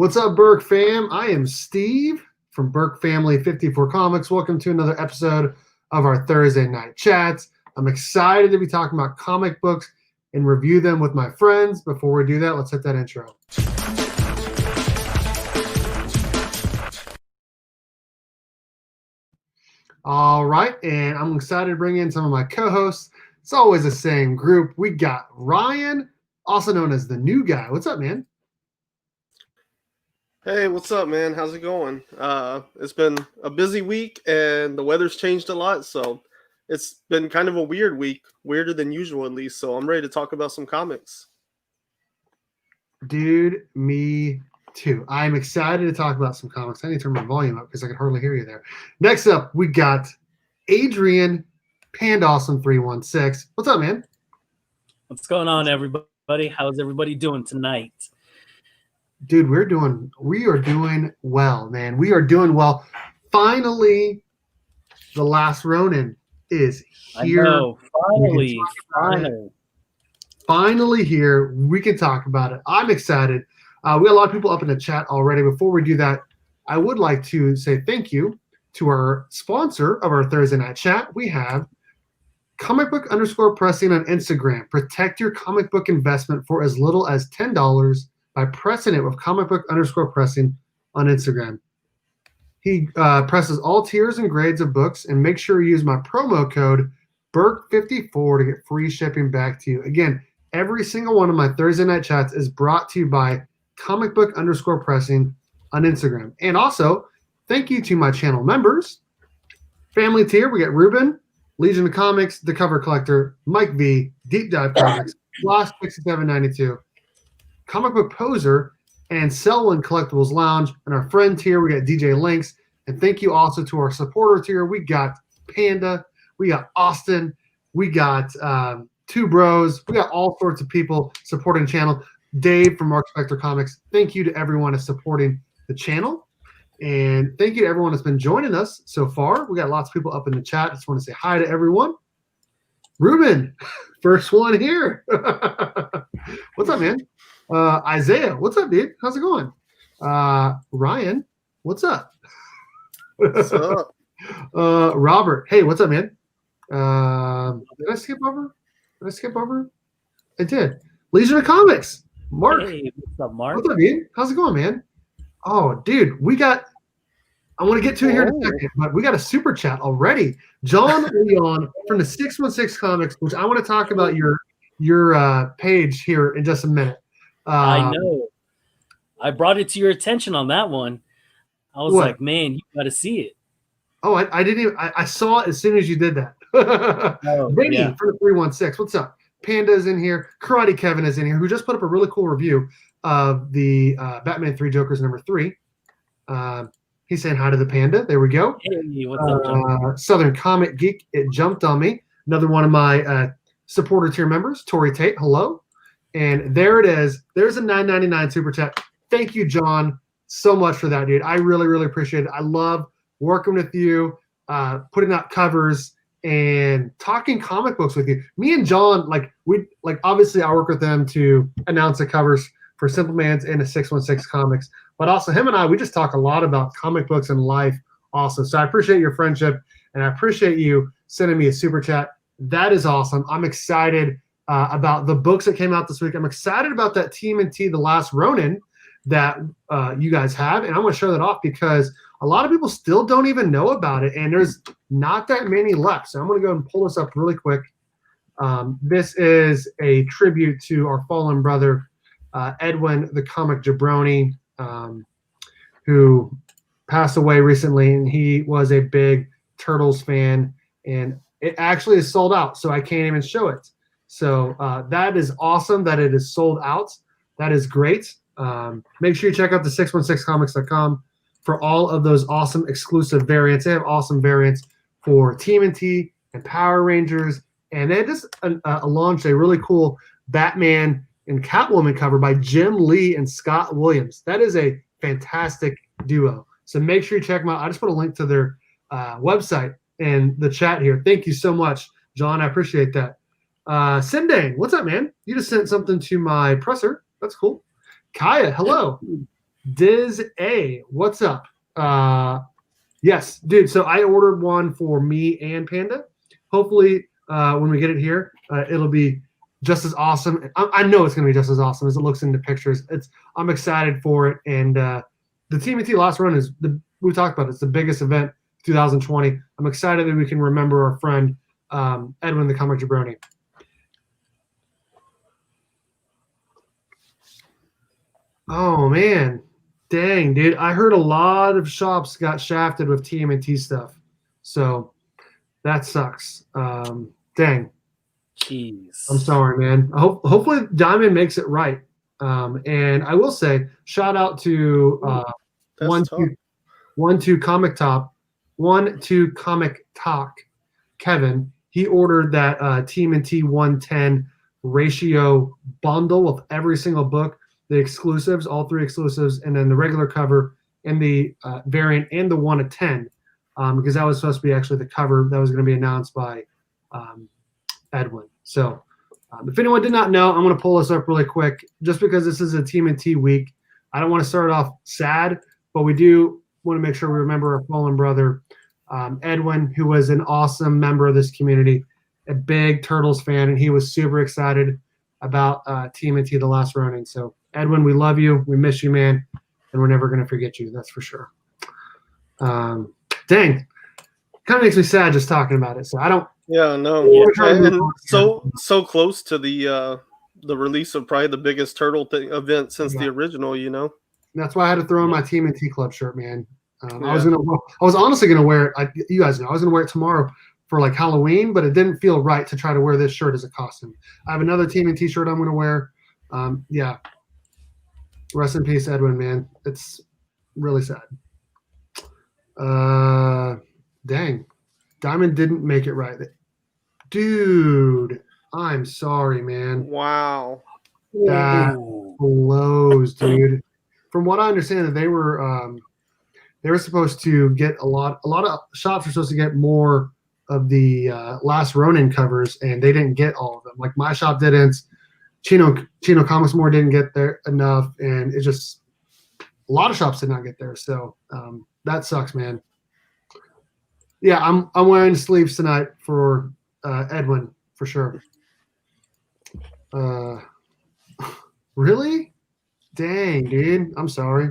What's up, Burke fam? I am Steve from Burke Family 54 Comics. Welcome to another episode of our Thursday night chats. I'm excited to be talking about comic books and review them with my friends. Before we do that, let's hit that intro. All right, and I'm excited to bring in some of my co-hosts. It's always the same group. We got Ryan, also known as the New Guy. What's up, man? Hey, what's up, man? How's it going? It's been a busy week, and the weather's changed a lot, so it's been kind of a weird week, weirder than usual at least, so I'm ready to talk about some comics. Dude, me too. I'm excited to talk about some comics. I need to turn my volume up because I can hardly hear you there. Next up, we got Adrian, Pandawesome316. What's up, man? What's going on, everybody? How's everybody doing tonight? Dude, we are doing well, man. We are doing well. Finally, the Last Ronin is here. I know. Finally here. We can talk about it. I'm excited. We got a lot of people up in the chat already. Before we do that, I would like to say thank you to our sponsor of our Thursday night chat. We have comic_book_pressing on Instagram. Protect your comic book investment for as little as $10 by pressing it with comic_book_pressing on Instagram. He presses all tiers and grades of books, and make sure you use my promo code BURK54 to get free shipping back to you. Again, every single one of my Thursday night chats is brought to you by comic_book_pressing on Instagram. And also, thank you to my channel members. Family tier, we got Ruben, Legion of Comics, The Cover Collector, Mike V, Deep Dive Comics, Lost 6792, Comic Book Poser, and Selwyn Collectibles Lounge. And our friend tier, we got DJ Links. And thank you also to our supporter tier. We got Panda, we got Austin, we got Two Bros, we got all sorts of people supporting the channel. Dave from Mark Spector Comics. Thank you to everyone that's supporting the channel. And thank you to everyone that's been joining us so far. We got lots of people up in the chat. Just want to say hi to everyone. Ruben, first one here. What's up, man? Isaiah, what's up, dude? How's it going? Ryan, what's up? What's up? Robert, hey, what's up, man? Did I skip over? I did. Legion of Comics. Mark. Hey, what's up, Mark? What's up, dude? How's it going, man? Oh, dude, I want to get to it here in a second, but we got a super chat already. John Leon from the 616 Comics, which I want to talk about your page here in just a minute. I know. I brought it to your attention on that one. I was like, man, you got to see it. Oh, I didn't even. I saw it as soon as you did that. Vinny from the 316. What's up? Panda is in here. Karate Kevin is in here, who just put up a really cool review of the Batman 3 Jokers #3. He's saying hi to the Panda. There we go. Hey, what's up, John? Southern Comic Geek. It jumped on me. Another one of my supporter tier members, Tori Tate. Hello. And there it is. There's a $9.99 super chat. Thank you, John, so much for that, dude. I really, really appreciate it. I love working with you, putting out covers, and talking comic books with you. Me and John, obviously I work with them to announce the covers for Simple Man's and the 616 Comics. But also him and I, we just talk a lot about comic books and life also. So I appreciate your friendship, and I appreciate you sending me a super chat. That is awesome. I'm excited about the books that came out this week. I'm excited about that TMNT, The Last Ronin, that you guys have. And I'm going to show that off because a lot of people still don't even know about it, and there's not that many left. So I'm going to go and pull this up really quick. This is a tribute to our fallen brother, Edwin, the comic jabroni, who passed away recently, and he was a big Turtles fan, and it actually is sold out, so I can't even show it. So that is awesome that it is sold out. That is great. Make sure you check out the 616comics.com for all of those awesome exclusive variants. They have awesome variants for TMNT and Power Rangers, and they just launched a really cool Batman and Catwoman cover by Jim Lee and Scott Williams. That is a fantastic duo. So make sure you check them out. I just put a link to their website in the chat here. Thank you so much, John. I appreciate that. Sindang, what's up, man? You just sent something to my presser. That's cool. Kaya, hello. Diz A, what's up? Yes, dude. So I ordered one for me and Panda. Hopefully, when we get it here, it'll be just as awesome. I know it's going to be just as awesome as it looks in the pictures. I'm excited for it. And the TMNT Last Run is we talked about it. It's the biggest event 2020. I'm excited that we can remember our friend Edwin the Comic Jabroni. Oh man, dang, dude! I heard a lot of shops got shafted with TMNT stuff, so that sucks. Dang. Jeez. I'm sorry, man. Hopefully Diamond makes it right. And I will say, shout out to one two Comic Talk, Kevin. He ordered that TMNT 110 ratio bundle with every single book, the exclusives, all 3 exclusives, and then the regular cover and the variant and the 1 of 10, because that was supposed to be actually the cover that was going to be announced by Edwin. So if anyone did not know, I'm going to pull this up really quick just because this is a TMNT week. I don't want to start off sad, but we do want to make sure we remember our fallen brother, Edwin, who was an awesome member of this community, a big Turtles fan, and he was super excited about TMNT The Last Ronin. So, Edwin, we love you. We miss you, man, and we're never going to forget you. That's for sure. Dang. Kind of makes me sad just talking about it. So, I don't. Yeah, no. And so close to the release of probably the biggest turtle event since the original, you know. That's why I had to throw in my TMNT Club shirt, man. I was honestly gonna wear it. You guys know I was gonna wear it tomorrow for like Halloween, but it didn't feel right to try to wear this shirt as a costume. I have another TMNT shirt I'm gonna wear. Yeah. Rest in peace, Edwin, man. It's really sad. Dang. Diamond didn't make it right. Dude, I'm sorry, man. Wow. That blows, dude. From what I understand, they were supposed to get a lot of shops were supposed to get more of the Last Ronin covers, and they didn't get all of them. Like my shop didn't. Chino Comics More didn't get there enough, and it just a lot of shops did not get there. So that sucks, man. Yeah, I'm wearing sleeves tonight for Edwin for sure. Really? Dang, dude. I'm sorry.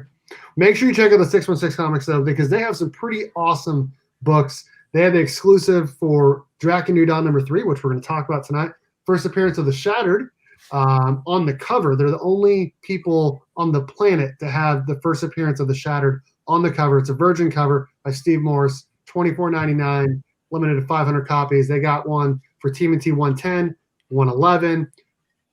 Make sure you check out the 616 Comics though, because they have some pretty awesome books. They have the exclusive for Drakkon New Dawn #3, which we're going to talk about tonight. First appearance of the Shattered on the cover. They're the only people on the planet to have the first appearance of the Shattered on the cover. It's a virgin cover by Steve Morris, $24.99, limited to 500 copies. They got one for TMNT 110, 111,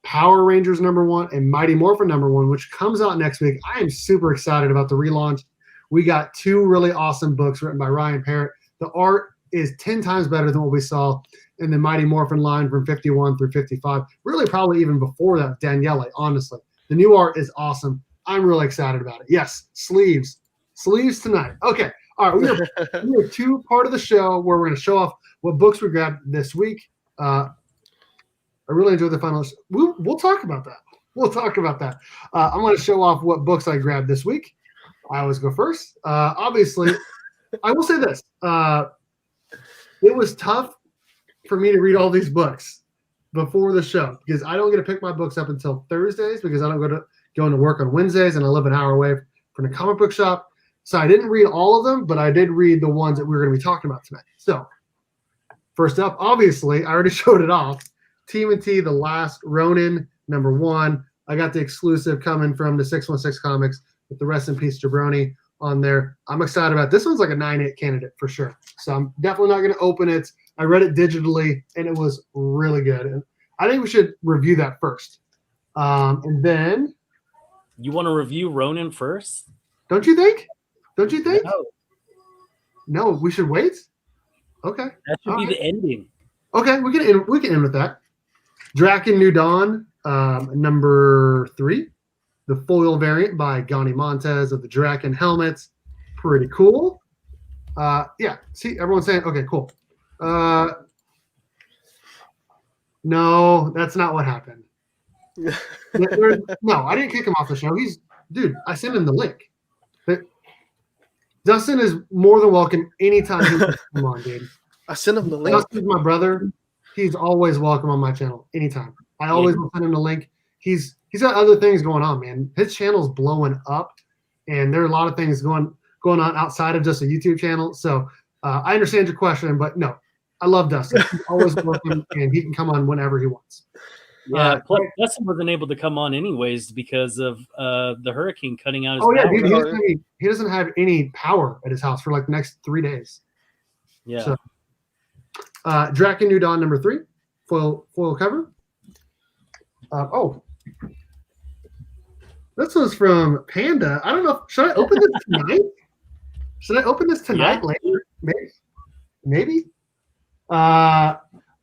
Power Rangers #1, and Mighty Morphin #1, which comes out next week. I am super excited about the relaunch. We got 2 really awesome books written by Ryan Parrott. The art is 10 times better than what we saw in the Mighty Morphin line from 51 through 55. Really, probably even before that, Daniele, honestly. The new art is awesome. I'm really excited about it. Yes, sleeves. Sleeves tonight. Okay. All right. We are 2 part of the show where we're going to show off what books we grabbed this week. I really enjoyed the finals. We'll talk about that. We'll talk about that. I'm going to show off what books I grabbed this week. I always go first. Obviously, I will say this. It was tough for me to read all these books before the show because I don't get to pick my books up until Thursdays because I don't go into work on Wednesdays and I live an hour away from the comic book shop. So I didn't read all of them, but I did read the ones that we were going to be talking about tonight. So first up, obviously, I already showed it off. TMNT, The Last Ronin, #1. I got the exclusive coming from the 616 Comics with the Rest in Peace Jabroni on there. I'm excited about it. This one's like a 9/8 candidate for sure. So I'm definitely not going to open it. I read it digitally, and it was really good. And I think we should review that first. And then... You want to review Ronin first? Don't you think? Don't you think? No, we should wait? Okay. That should be the ending. Okay, we can end with that. Drakkon New Dawn, #3. The foil variant by Gani Montez of the Drakkon helmets. Pretty cool. Yeah, see, everyone's saying, okay, cool. No, that's not what happened. No, I didn't kick him off the show. dude, I sent him the link. But Dustin is more than welcome anytime he wants to come on, dude. I sent him the link. Dustin's my brother. He's always welcome on my channel anytime. I always will send him the link. He's got other things going on, man. His channel's blowing up, and there are a lot of things going on outside of just a YouTube channel. So I understand your question, but no, I love Dustin. He's always welcome, and he can come on whenever he wants. Yeah, plus Dustin wasn't able to come on anyways because of the hurricane cutting out his power. Dude, he doesn't have any power at his house for like the next 3 days. Yeah. So, Drakkon New Dawn number 3, foil cover. This was from Panda. I don't know. Should I open this tonight? Should I open this tonight? Later? Maybe. I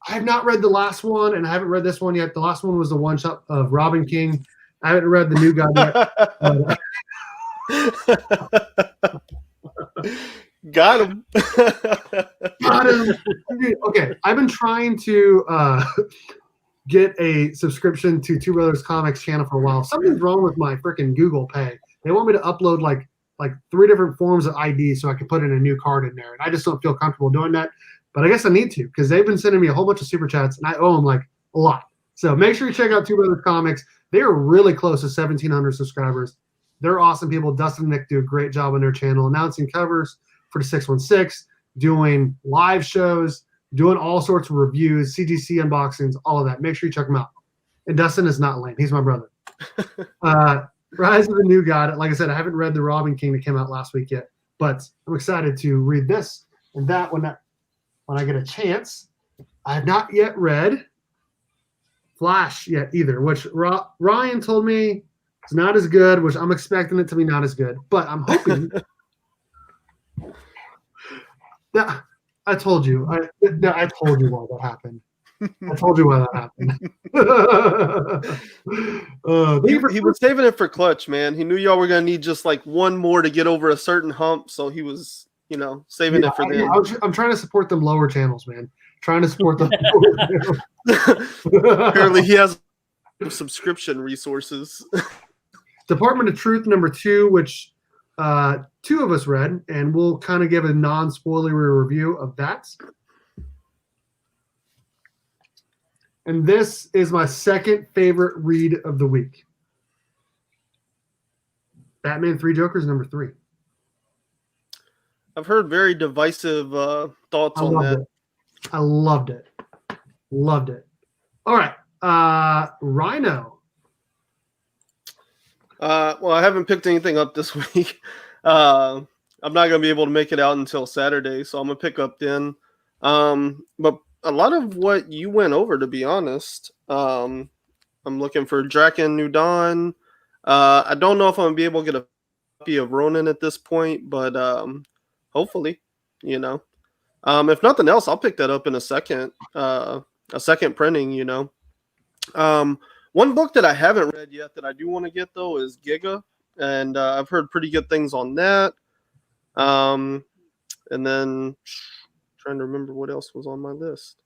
have not read the last one, and I haven't read this one yet. The last one was the one shot of Robin King. I haven't read the new guy yet. Got him. Got him. Dude, okay, I've been trying to get a subscription to Two Brothers Comics channel for a while. Something's wrong with my freaking Google Pay. They want me to upload like 3 different forms of ID so I can put in a new card in there, and I just don't feel comfortable doing that. But I guess I need to because they've been sending me a whole bunch of super chats, and I owe them like a lot. So make sure you check out Two Brothers Comics. They are really close to 1,700 subscribers. They're awesome people. Dustin and Nick do a great job on their channel, announcing covers for the 616, doing live shows, doing all sorts of reviews, CGC unboxings, all of that. Make sure you check them out. And Dustin is not lame. He's my brother. Rise of the New God. Like I said, I haven't read the Robin King that came out last week yet, but I'm excited to read this and that when I get a chance. I have not yet read Flash yet either, which Ryan told me it's not as good, which I'm expecting it to be not as good, but I'm hoping that I told you. I told you why that happened. I told you why that happened. He was saving it for clutch, man. He knew y'all were going to need just like one more to get over a certain hump, so he was, saving it for them. I'm trying to support them lower channels, man. Trying to support them. Apparently, he has subscription resources. Department of Truth number 2, which 2 of us read, and we'll kind of give a non-spoilery review of that. And this is my second favorite read of the week. Batman 3 Jokers number 3. I've heard very divisive thoughts on that. I loved it. Loved it. All right. Rhino. Well, I haven't picked anything up this week. I'm not going to be able to make it out until Saturday, so I'm going to pick up then. But a lot of what you went over, to be honest, I'm looking for Drakkon New Dawn. I don't know if I'm going to be able to get a copy of Ronin at this point, but hopefully, if nothing else, I'll pick that up in a second printing, One book that I haven't read yet that I do want to get, though, is Giga, and I've heard pretty good things on that. And then trying to remember what else was on my list.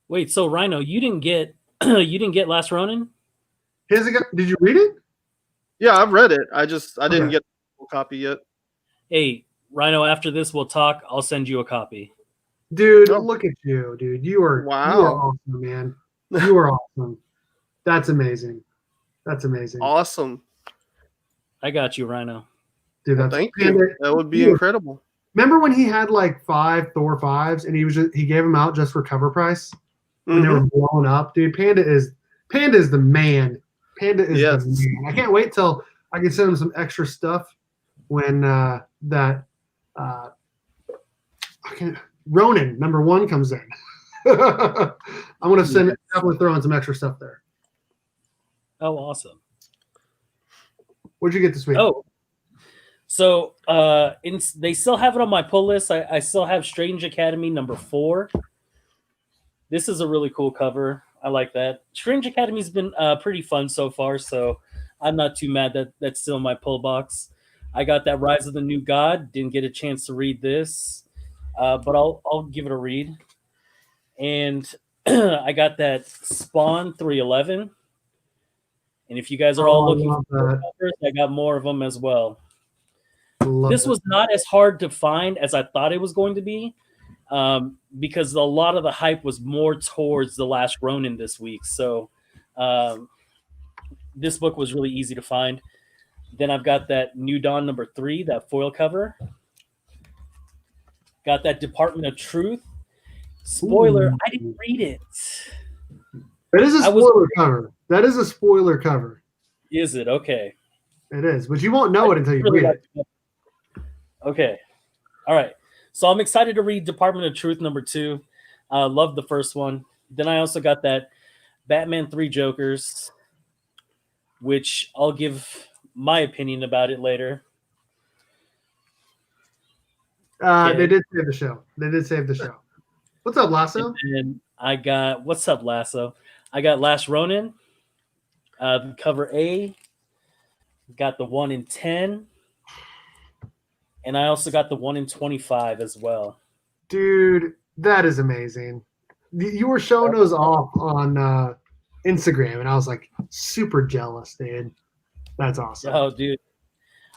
Wait, so Rhino, you didn't get Last Ronin? Did you read it? Yeah, I've read it. I didn't get a copy yet. Hey, Rhino, after this we'll talk. I'll send you a copy. Dude, look at you, dude. You are awesome, man. You are awesome. That's amazing. That's amazing. Awesome. I got you, Rhino. Dude, thank you. That would be incredible. Remember when he had like 5 Thor 5s and he gave them out just for cover price when they were blowing up? Dude, Panda is the man. Panda is the man. I can't wait till I can send him some extra stuff when Ronin number 1 comes in. I'm gonna definitely throw in some extra stuff there. Oh, awesome. What'd you get this week? Oh, so they still have it on my pull list. I still have Strange Academy number 4. This is a really cool cover. I like that. Strange Academy's been pretty fun so far, so I'm not too mad that that's still in my pull box. I got that Rise of the New God. Didn't get a chance to read this, but I'll give it a read. And I got that Spawn 311. And if you guys are all I looking love for that. covers, I got more of them as well. Love This it. was not as hard to find as I thought it was going to be, because a lot of the hype was more towards The Last Ronin this week. So this book was really easy to find. Then I've got that New Dawn #3, that foil cover. Got that Department of Truth. Spoiler, Ooh. I didn't read it. That is a I was- spoiler cover. That is a spoiler cover. Is it? Okay. It is, but you won't know it until you Really read it. like it. Okay. All right. So I'm excited to read Department of Truth #2. Love the first one. Then I also got that Batman 3 Jokers, which I'll give my opinion about it later. They did save the show. They did save the show. What's up, Lasso? And I got, what's up, Lasso? I got Last Ronin, the cover A. Got the 1 in 10. And I also got the 1 in 25 as well. Dude, that is amazing. You were showing those off on Instagram, and I was like super jealous, dude. That's awesome. Oh, dude.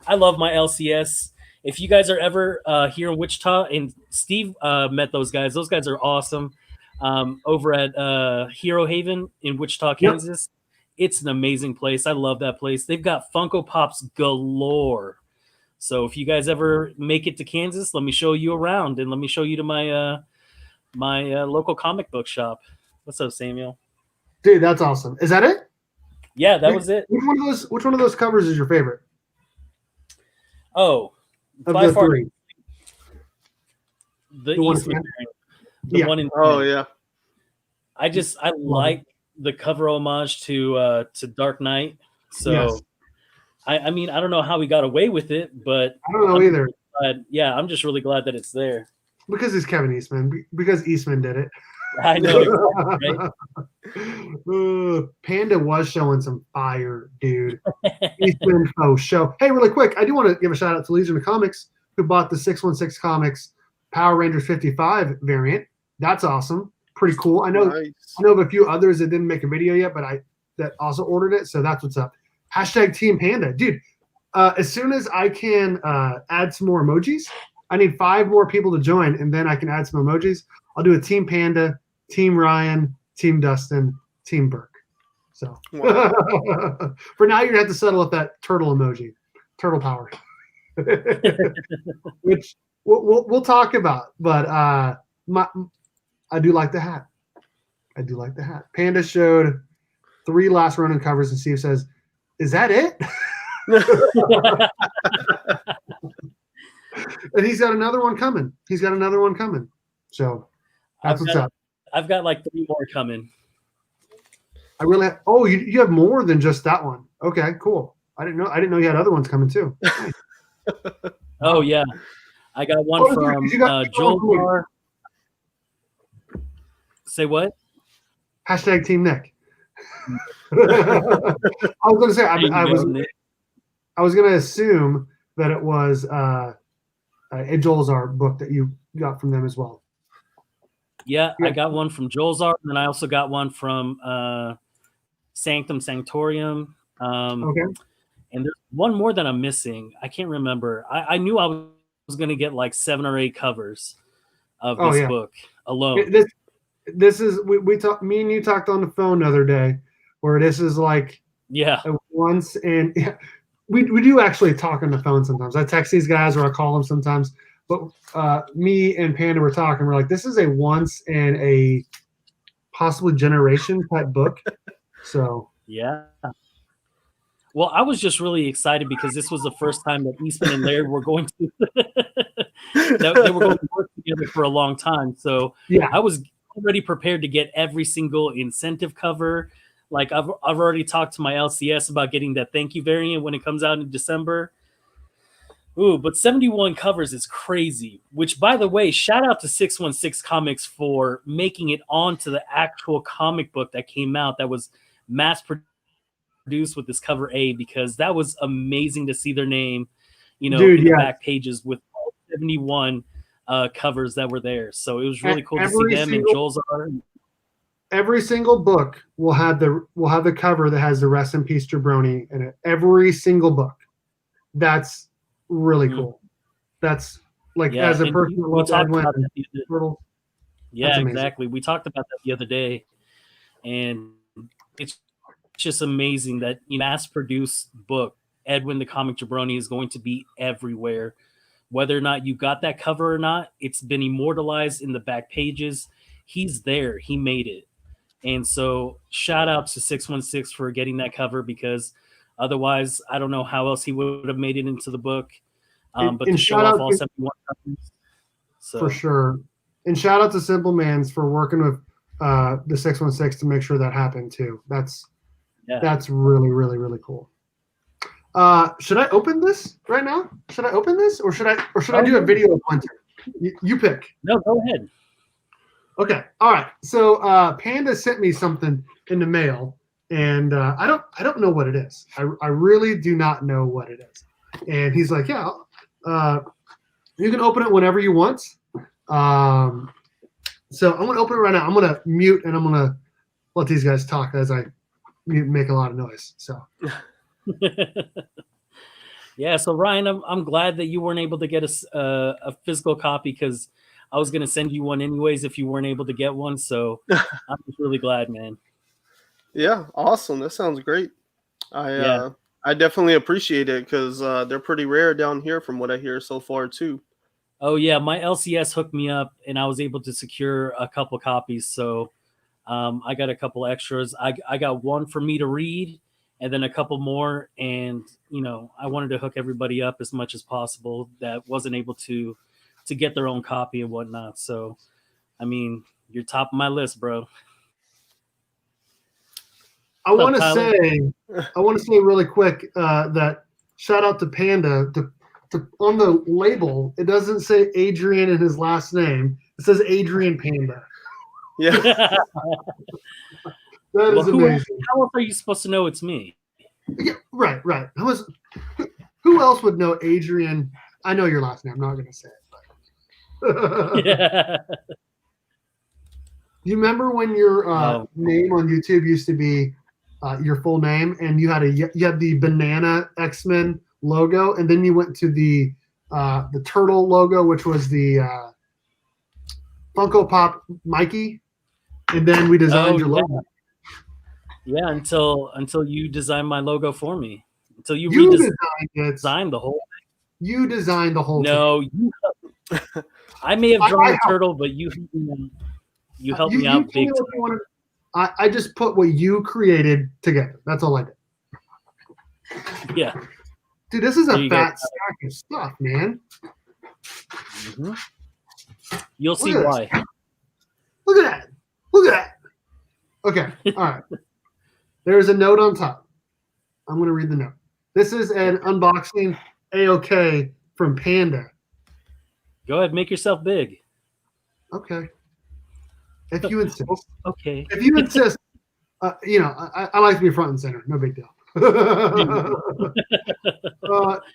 I love my LCS. If you guys are ever here in Wichita, and Steve met those guys are awesome. Over at Hero Haven in Wichita, Kansas. It's an amazing place. I love that place. They've got Funko Pops galore. So if you guys ever make it to Kansas, let me show you around, and let me show you to my my local comic book shop. What's up, Samuel? Dude, that's awesome. Is that it? Yeah, that was it. Which one of those covers is your favorite? Oh, Of by the far, three. the one Eastman in variant. The Yeah. one in Oh yeah. I like the cover homage to Dark Knight. So Yes. I mean, I don't know how we got away with it, but I don't know either. I'm just really glad that it's there. Because he's Kevin Eastman. Because Eastman did it. I know, right? Panda was showing some fire, dude. Eastman show. Hey, really quick, I do want to give a shout out to Legion of Comics, who bought the 616 Comics Power Rangers 55 variant. That's awesome. Pretty cool. I know of a few others that didn't make a video yet, but that also ordered it. So that's what's up. Hashtag Team Panda, dude. As soon as I can add some more emojis, I need 5 more people to join, and then I can add some emojis. I'll do a Team Panda, Team Ryan, Team Dustin, Team Burke. So for now, you're gonna have to settle with that turtle emoji, turtle power, which we'll talk about. But I do like the hat. I do like the hat. Panda showed 3 Last Ronin covers, and Steve says, "Is that it?" And he's got another one coming. So that's what's up. I've got like 3 more coming. I really you have more than just that one. Okay, cool. I didn't know you had other ones coming too. Oh yeah, I got one from Joel. Say what? Hashtag Team Nick. I was going to say I was going to assume that it was a Joel's Art book that you got from them as well. Yeah, I got one from Joel's Art, and then I also got one from Sanctum Sanctorium. Okay. And there's one more that I'm missing. I can't remember. I knew I was going to get like 7 or 8 covers of this book alone. This is we talked. Me and you talked on the phone the other day, where this is like once, and we do actually talk on the phone sometimes. I text these guys or I call them sometimes. But me and Panda were talking. We're like, this is a once in a possibly generation type book. So yeah. Well, I was just really excited because this was the first time that Eastman and Laird were going to they were going to work together for a long time. So yeah, I was already prepared to get every single incentive cover. Like I've already talked to my LCS about getting that thank you variant when it comes out in December. Ooh, but 71 covers is crazy. Which, by the way, shout out to 616 Comics for making it onto the actual comic book that came out that was mass produced with this cover A, because that was amazing to see their name, in the back pages with all 71 covers that were there. So it was really cool to see them and Joel's art. every single book will have the cover that has the Rest in Peace Jabroni in it. Every single book. That's really cool. That's like as a person that loves Edwin and Turtle. Yeah, exactly. We talked about that the other day, and it's just amazing that mass-produced book Edwin the Comic Jabroni is going to be everywhere. Whether or not you got that cover or not, it's been immortalized in the back pages. He's there. He made it. And so shout out to 616 for getting that cover, because otherwise I don't know how else he would have made it into the book. But to show off all 71 covers. So. For sure. And shout out to Simple Mans for working with the 616 to make sure that happened too. That's really, really, really cool. Should I open this right now? Should I open this, or should I do a video of Hunter? You pick. No, go ahead. Okay. All right. So Panda sent me something in the mail, and I don't know what it is. I really do not know what it is. And he's like, yeah, you can open it whenever you want. So I'm gonna open it right now. I'm gonna mute and I'm gonna let these guys talk as I make a lot of noise. So. Yeah, so Ryan, I'm glad that you weren't able to get a physical copy, because I was going to send you one anyways if you weren't able to get one. So I'm just really glad, man. Yeah, awesome. That sounds great. I definitely appreciate it, because they're pretty rare down here from what I hear so far too. Oh yeah, my LCS hooked me up and I was able to secure a couple copies. So I got a couple extras. I got one for me to read, and then a couple more. And, I wanted to hook everybody up as much as possible that wasn't able to get their own copy and whatnot. So, I mean, you're top of my list, bro. I want to say really quick that shout out to Panda. On the label, it doesn't say Adrian in his last name. It says Adrian Panda. Yeah. That is amazing. How else are you supposed to know it's me? Yeah, right. Who else would know Adrian? I know your last name. I'm not going to say it. But. Yeah. You remember when your name on YouTube used to be your full name, and you had the banana X-Men logo, and then you went to the turtle logo, which was the Funko Pop Mikey, and then we designed your logo. Yeah, until you designed my logo for me. Until you redesigned the whole thing. You designed the whole thing. No, I may have drawn a turtle, but you helped me out big time. I just put what you created together. That's all I did. Yeah. Dude, this is a fat stack of stuff, man. Mm-hmm. You'll see why. Look at that. Okay, all right. There's a note on top. I'm going to read the note. This is an unboxing A-OK from Panda. Go ahead, make yourself big. Okay. If you insist. Okay. If you insist, I like to be front and center. No big deal.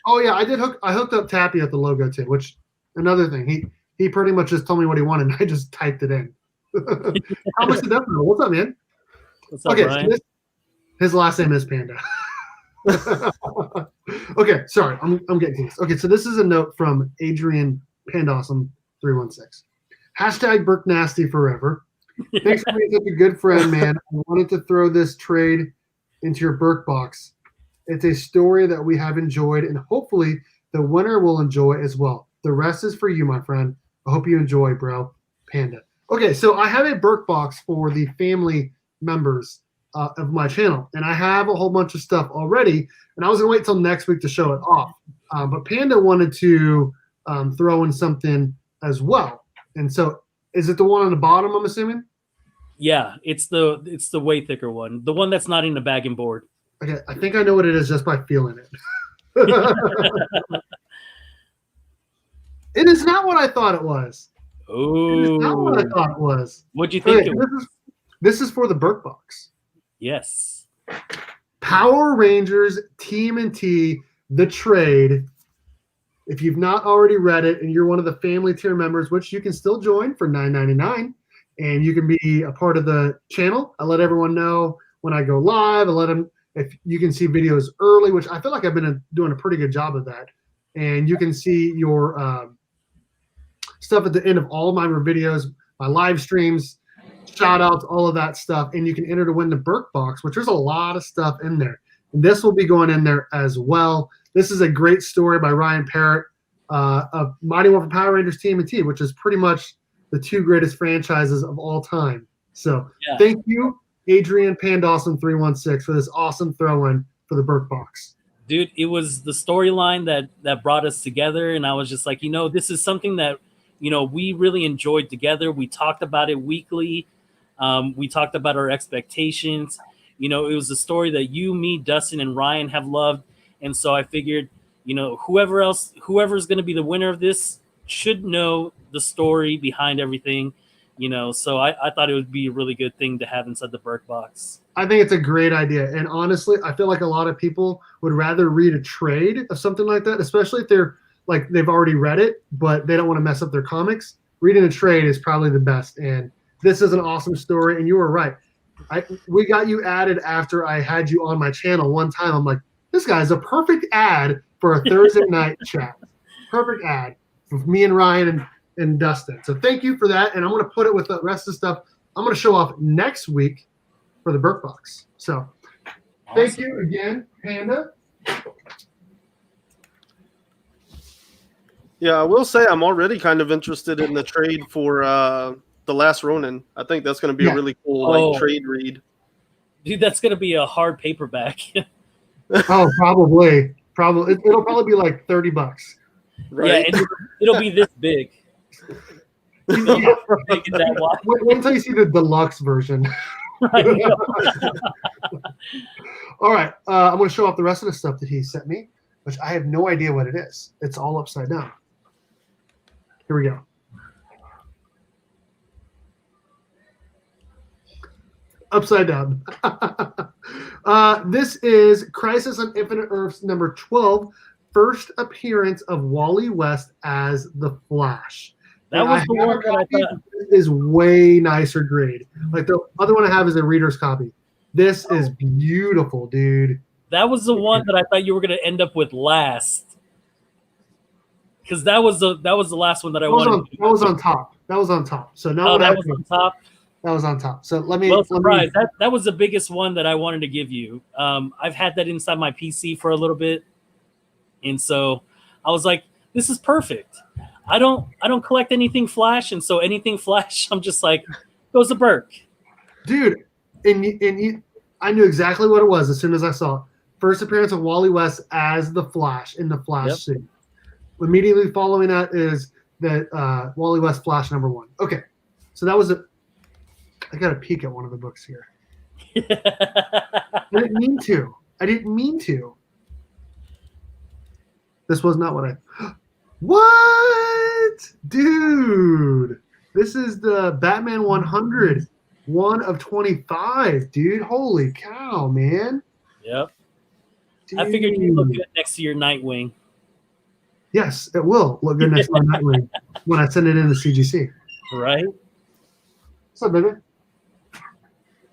I hooked up Tappy at the logo too, which another thing. He pretty much just told me what he wanted, and I just typed it in. How much did that know? What's up, man? What's up, Ryan? So his last name is Panda. Okay, sorry, I'm getting to this. Okay, so this is a note from Adrian Pandawesome316. # Burke Nasty forever. Thanks for being such a good friend, man. I wanted to throw this trade into your Burke box. It's a story that we have enjoyed, and hopefully the winner will enjoy as well. The rest is for you, my friend. I hope you enjoy, bro. Panda. Okay, so I have a Burke box for the family members of my channel, and I have a whole bunch of stuff already, and I was going to wait till next week to show it off. But Panda wanted to throw in something as well. And so is it the one on the bottom, I'm assuming? Yeah, it's the way thicker one. The one that's not in the bagging board. Okay, I think I know what it is just by feeling it. It is not what I thought it was. Oh. It is not what I thought it was. What'd you think it was? This is for the Burke box. Yes. Power Rangers TMNT, the trade. If you've not already read it and you're one of the family tier members, which you can still join for $9.99, and you can be a part of the channel. I let everyone know when I go live. I let them, if you can see videos early, which I feel like I've been doing a pretty good job of that. And you can see your stuff at the end of all of my videos, my live streams, shout outs, all of that stuff. And you can enter to win the Burke box, which there's a lot of stuff in there. And this will be going in there as well. This is a great story by Ryan Parrott of Mighty Morphin Power Rangers TMNT, which is pretty much the two greatest franchises of all time. So thank you, Adrian Pandawesome316, for this awesome throw-in for the Burke box. Dude, it was the storyline that brought us together, and I was just like, this is something that, we really enjoyed together. We talked about it weekly. We talked about our expectations. It was a story that you, me, Dustin, and Ryan have loved. And so I figured, whoever's going to be the winner of this should know the story behind everything, So I thought it would be a really good thing to have inside the Burke box. I think it's a great idea. And honestly, I feel like a lot of people would rather read a trade of something like that, especially if they're like they've already read it, but they don't want to mess up their comics. Reading a trade is probably the best. And this is an awesome story. And you were right. We got you added after I had you on my channel one time. I'm like, this guy's a perfect ad for a Thursday night chat. Perfect ad with me and Ryan and Dustin. So thank you for that. And I'm going to put it with the rest of the stuff I'm going to show off next week for the Burke box. So thank you again, Panda. Yeah, I will say I'm already kind of interested in the trade for the Last Ronin. I think that's going to be a really cool trade read. Dude, that's going to be a hard paperback. Oh, probably. It'll probably be like $30. Right? Yeah, it'll be this big. Wait until you see the deluxe version. All right, I'm going to show off the rest of the stuff that he sent me, which I have no idea what it is. It's all upside down. Here we go. Upside down. This is Crisis on Infinite Earths number 12, first appearance of Wally West as the Flash. That was the one that I thought is way nicer grade. Like the other one I have is a reader's copy. This is beautiful, dude. That was the one that I thought you were going to end up with last. Because that was the last one that I wanted. That was on top. That was on top. So now that was on top. That was on top. So let me. Surprise! That was the biggest one that I wanted to give you. I've had that inside my PC for a little bit, and so I was like, "This is perfect." I don't collect anything Flash, and so anything Flash, I'm just like, goes to Burke. Dude, and I knew exactly what it was as soon as I saw it. First appearance of Wally West as the Flash in the Flash suit. Immediately following that is the Wally West Flash number 1. Okay, so that was I got a peek at one of the books here. I didn't mean to. This was not what I. What? Dude, this is the Batman 100, 1 of 25, dude. Holy cow, man. Yep. Dude. I figured you'd look good next to your Nightwing. Yes, it will look good next to my Nightwing when I send it in to CGC. Right? What's up, baby?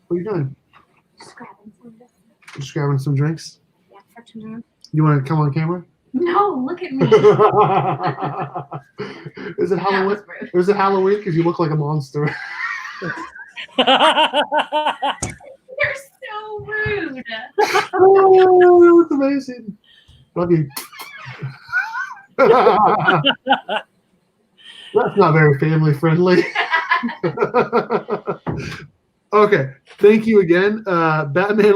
What are you doing? Just grabbing some drinks? Yeah, for tomorrow. You want to come on camera? No, look at me. Is it Halloween? Is it Halloween? Because you look like a monster. You're so rude. Oh, that's amazing. Love you. That's not very family friendly. Okay, thank you again. Batman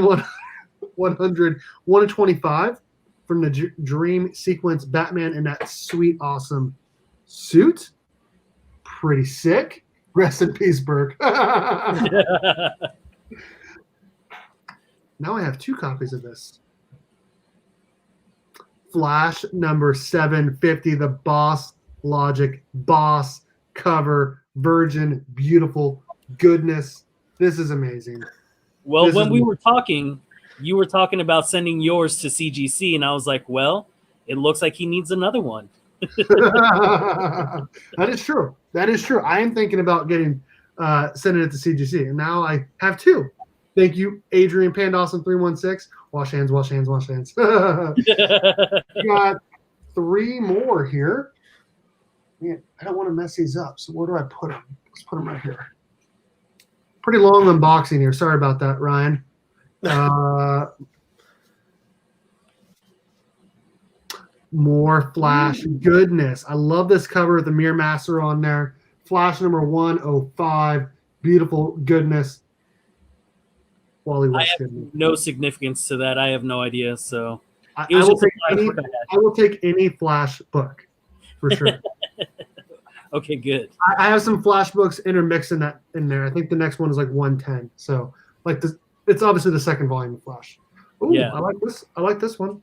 100, 1 of 25 from the Dream Sequence Batman in that sweet, awesome suit. Pretty sick. Rest in peace, Burke. Now I have 2 copies of this. Flash number 750, the Boss Logic Boss cover, virgin, beautiful goodness. This is amazing. Well, when we were talking, you were talking about sending yours to CGC, and I was like, well, it looks like he needs another one. That is true. That is true. I am thinking about getting sending it to CGC, and now I have 2. Thank you, Adrian Pandawesome316. Wash hands, wash hands, wash hands. We got 3 more here. Man, I don't want to mess these up, so where do I put them? Let's put them right here. Pretty long unboxing here. Sorry about that, Ryan. More Flash goodness. I love this cover with the Mirror Master on there. Flash number 105. Beautiful goodness. Wally I West. have no significance to that. I have no idea. So I it was will just a take Flash any, book I had. I will take any Flash book for sure. Okay, good. I have some Flash books intermixed in there. I think the next one is like 110. So like this, it's obviously the second volume of Flash. Ooh, Yeah. I like this. I like this one.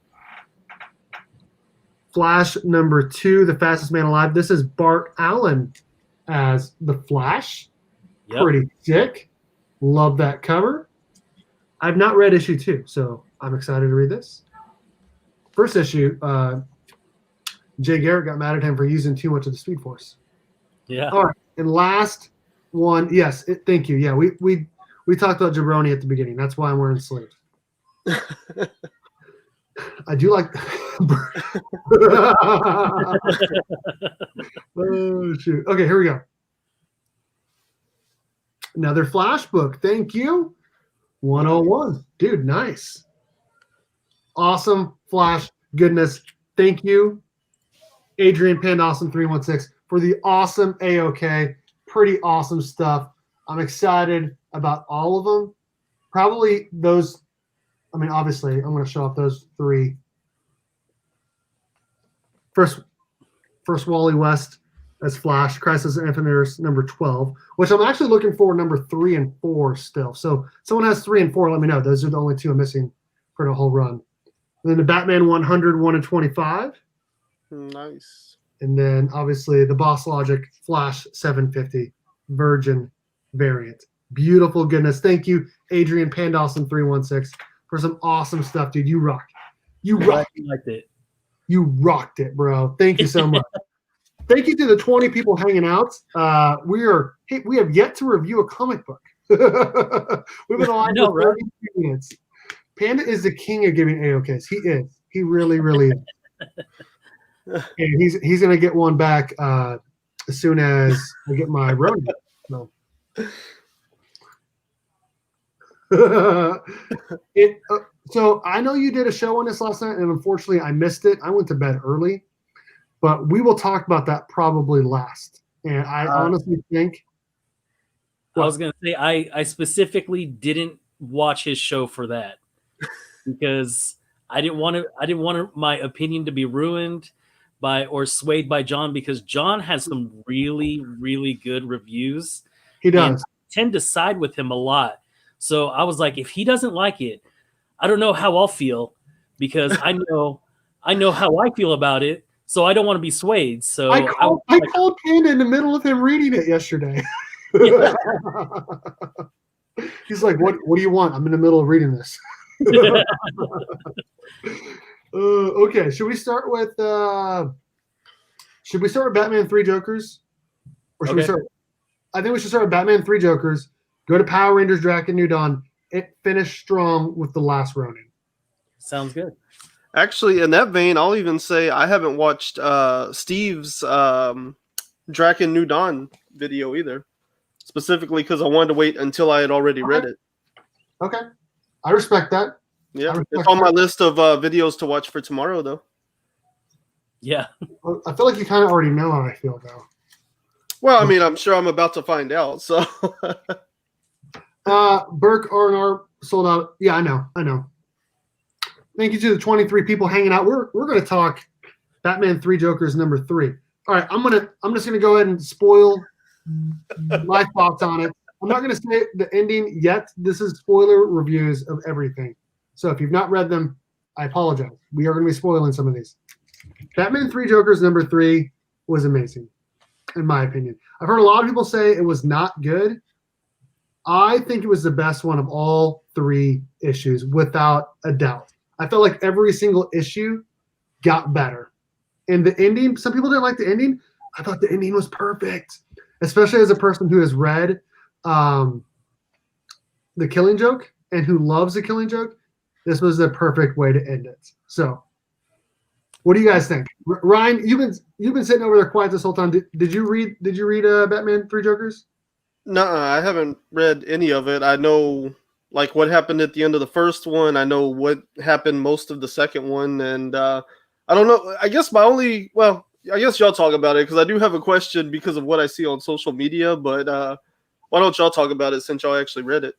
Flash number 2, the fastest man alive. This is Bart Allen as the Flash. Yep. Pretty sick. Love that cover. I've not read issue 2, so I'm excited to read this. First issue, Jay Garrett got mad at him for using too much of the Speed Force. Yeah. All right, and last one, yes, thank you. Yeah, we talked about Jabroni at the beginning. That's why I'm wearing sleeves. I do like. Oh shoot! Okay, here we go. Another Flash book. Thank you. 101, dude. Nice. Awesome Flash goodness. Thank you, Adrian Pandawesome316, for the awesome AOK. Pretty awesome stuff. I'm excited about all of them. Probably those. I mean, obviously, I'm going to show off those 3. First Wally West as Flash, Crisis on Infinite Earths number 12, which I'm actually looking for number 3 and 4 still. So someone has 3 and 4, let me know. Those are the only 2 I'm missing for the whole run. And then the Batman 100, 1 and 25. Nice. And then obviously the Boss Logic Flash 750 Virgin variant. Beautiful goodness. Thank you, Adrian Pandawesome316, for some awesome stuff, dude. You rock. You rock. I liked it. You rocked it, bro. Thank you so much. Thank you to the 20 people hanging out. We have yet to review a comic book. We've been on for 30 minutes. Panda is the king of giving AOKs. He is. He really, really is. And he's gonna get one back as soon as I get my Ronin. So. So I know you did a show on this last night, and unfortunately I missed it. I went to bed early, but we will talk about that probably last. And I honestly think I was gonna say I specifically didn't watch his show for that because I didn't want my opinion to be ruined by or swayed by John, because John has some really, really good reviews. he does. I tend to side with him a lot. So I was like, if he doesn't like it, I don't know how I'll feel, because I know how I feel about it. So I don't want to be swayed. So I called Panda in the middle of him reading it yesterday. He's like, "What do you want? I'm in the middle of reading this." Okay, should we start with Batman 3 Jokers, or should we start? I think we should start with Batman 3 Jokers. Go to Power Rangers Drakkon New Dawn. It finished strong with the Last Ronin. Sounds good. Actually, in that vein, I'll even say I haven't watched Steve's Drakkon New Dawn video either, specifically because I wanted to wait until I had already read it. Okay, I respect that. Yeah, it's on my list of videos to watch for tomorrow, though. Yeah. I feel like you kind of already know how I feel, though. Well, I mean, I'm sure I'm about to find out. So, Burke R&R sold out. Yeah, I know. Thank you to the 23 people hanging out. We're going to talk Batman 3 Jokers number 3. All right, I'm just gonna go ahead and spoil my thoughts on it. I'm not gonna say the ending yet. This is spoiler reviews of everything. So if you've not read them, I apologize. We are gonna be spoiling some of these. Batman 3 Jokers number 3 was amazing, in my opinion. I've heard a lot of people say it was not good. I think it was the best one of all 3 issues, without a doubt. I felt like every single issue got better. And the ending, some people didn't like the ending. I thought the ending was perfect, especially as a person who has read the Killing Joke and who loves the Killing Joke, this was the perfect way to end it. So, what do you guys think? Ryan, you've been sitting over there quiet this whole time. Did you read Batman Three Jokers? No, I haven't read any of it. I know like what happened at the end of the first one. I know what happened most of the second one, and I don't know. I guess I guess y'all talk about it because I do have a question because of what I see on social media. But why don't y'all talk about it since y'all actually read it?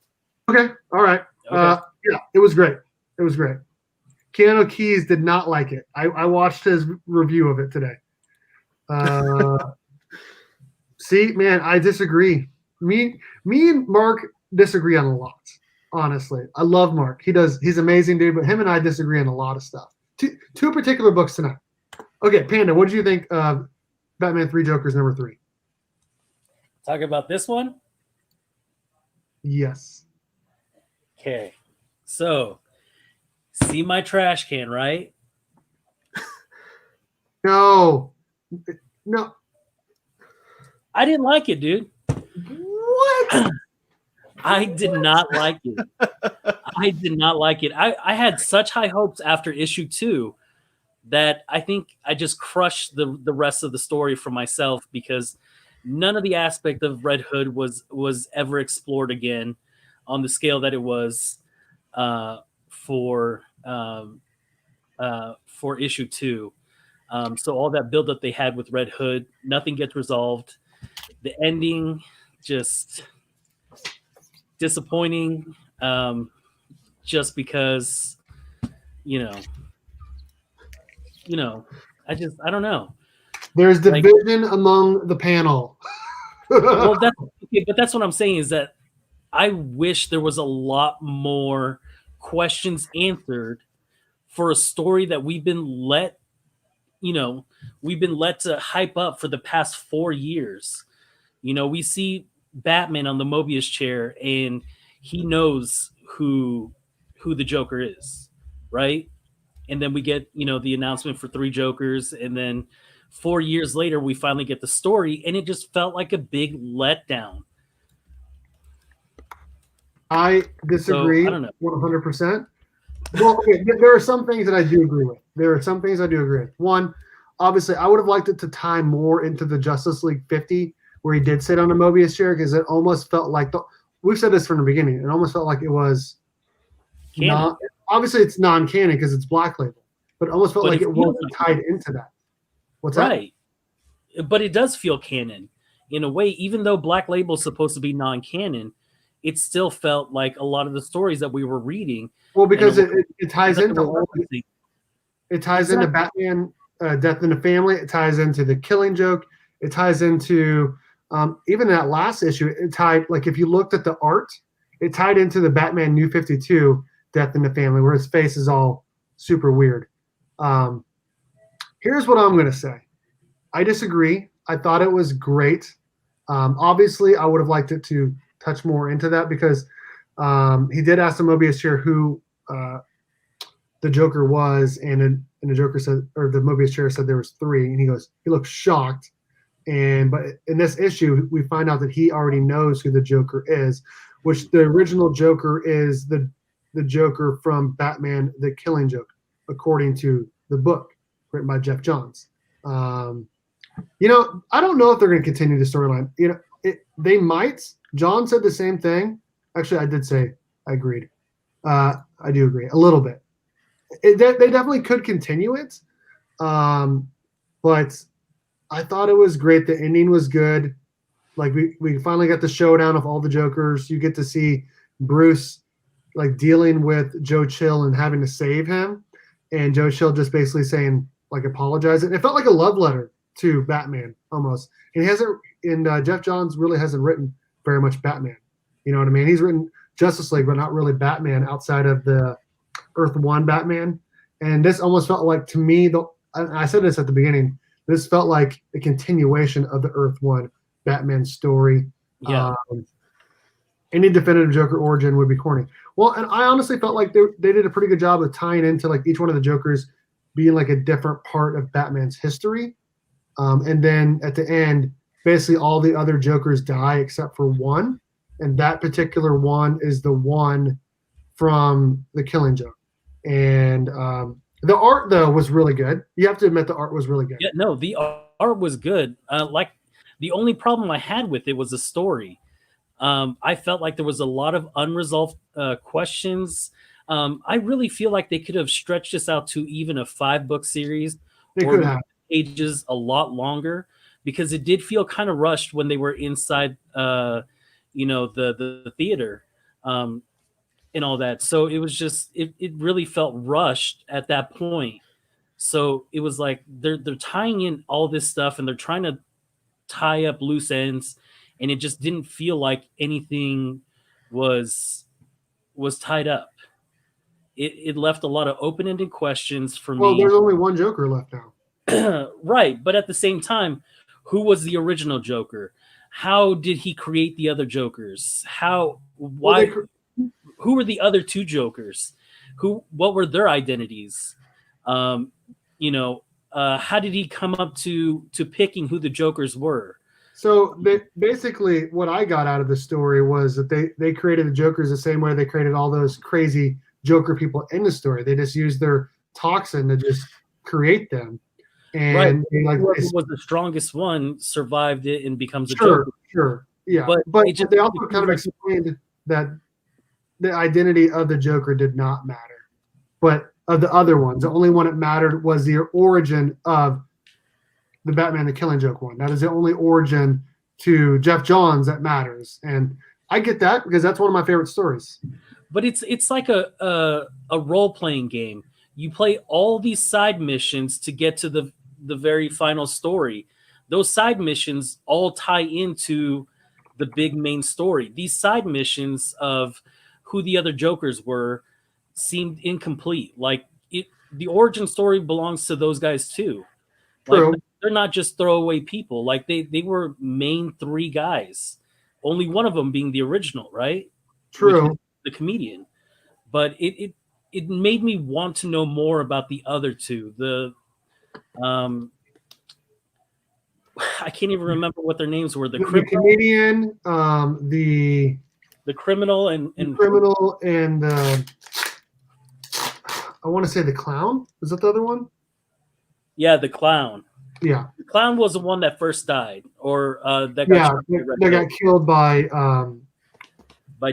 Okay, all right. Okay. Yeah, it was great. It was great. Keanu Keys did not like it. I watched his review of it today. See, man, I disagree. Me and Mark disagree on a lot. Honestly, I love Mark. He's amazing, dude. But him and I disagree on a lot of stuff. Two particular books tonight. Okay, Panda, what did you think of Batman Three Jokers #3? Talk about this one. Yes. Okay, so see my trash can, right? No. I didn't like it, dude. What? I did not like it. I did not like it. I had such high hopes after issue 2 that I think I just crushed the rest of the story for myself because none of the aspect of Red Hood was ever explored again on the scale that it was for issue 2. So all that buildup they had with Red Hood, nothing gets resolved. The ending just disappointing, just because I don't know. There's division among the panel. Well, that's what I'm saying is that I wish there was a lot more questions answered for a story that we've been let to hype up for the past 4 years. We see Batman on the Mobius chair and he knows who the Joker is, right? And then we get, the announcement for 3 Jokers, and then 4 years later we finally get the story, and it just felt like a big letdown. I disagree. So, I don't know. 100%. Well, okay, there are some things that I do agree with. One, obviously, I would have liked it to tie more into the Justice League 50, where he did sit on a Mobius chair, because it almost felt like we've said this from the beginning. It almost felt like it was Canon. obviously it's non-canon because it's Black Label, but it almost felt like it wasn't tied into that. What's that? Right. But it does feel canon in a way, even though Black Label is supposed to be non-canon. It still felt like a lot of the stories that we were reading. Well, because it ties into Exactly. Batman, Death in the Family. It ties into the Killing Joke. It ties into even that last issue. It tied, like, if you looked at the art, it tied into the Batman New 52 Death in the Family, where his face is all super weird. Here's what I'm going to say. I disagree. I thought it was great. Obviously, I would have liked it to touch more into that, because he did ask the Mobius chair who the Joker was, and the Joker said, or the Mobius chair said there was 3, and he looked shocked. But in this issue, we find out that he already knows who the Joker is, which the original Joker is the Joker from Batman: The Killing Joke, according to the book written by Jeff Johns. I don't know if they're going to continue the storyline. They might. John said the same thing. Actually, I did say I agreed. I do agree a little bit. They definitely could continue it, but I thought it was great. The ending was good. Like, we finally got the showdown of all the Jokers. You get to see Bruce like dealing with Joe Chill and having to save him, and Joe Chill just basically saying, like, apologizing. It felt like a love letter to Batman almost. And Jeff Johns really hasn't written very much Batman. You know what I mean? He's written Justice League, but not really Batman outside of the Earth 1 Batman. And this almost felt like, to me, I said this at the beginning, this felt like a continuation of the Earth 1 Batman story. Yeah. Any definitive Joker origin would be corny. Well, and I honestly felt like they did a pretty good job of tying into, like, each one of the Jokers being like a different part of Batman's history. And then at the end, basically all the other Jokers die except for one. and that particular one is the one from The Killing Joke. And the art though was really good. You have to admit the art was really good. Yeah, no, the art was good. Like the only problem I had with it was the story. I felt like there was a lot of unresolved questions. I really feel like they could have stretched this out to even a 5-book series. They or could have. Ages a lot longer, because it did feel kind of rushed when they were inside, the theater, and all that. So it was just it really felt rushed at that point. So it was like they're tying in all this stuff and they're trying to tie up loose ends, and it just didn't feel like anything was tied up. It left a lot of open-ended questions for Well, me. there's only one Joker left now. Right, but at the same time, who was the original Joker? How did he create the other Jokers? Why? Who were the other 2 Jokers? What were their identities? How did he come up to picking who the Jokers were? So basically, what I got out of the story was that they created the Jokers the same way they created all those crazy Joker people in the story. They just used their toxin to just create them. And whoever was the strongest one survived it and becomes a Joker. Joker. Sure, yeah. But they also kind of explained that the identity of the Joker did not matter. But of the other ones, the only one that mattered was the origin of the Batman the Killing Joke one. That is the only origin to Jeff Johns that matters. And I get that because that's one of my favorite stories. But it's like a role-playing game. You play all these side missions to get to the very final story. Those side missions all tie into the big main story. These side missions of who the other Jokers were seemed incomplete. Like the origin story belongs to those guys too. True. Like they're not just throwaway people. Like they were main 3 guys. Only one of them being the original, right? True. The comedian. But it made me want to know more about the other 2. I can't even remember what their names were. The comedian, the criminal and criminal, and I want to say the clown. Is that the other one? Yeah, the clown. Yeah, the clown was the one that first died, or that got killed by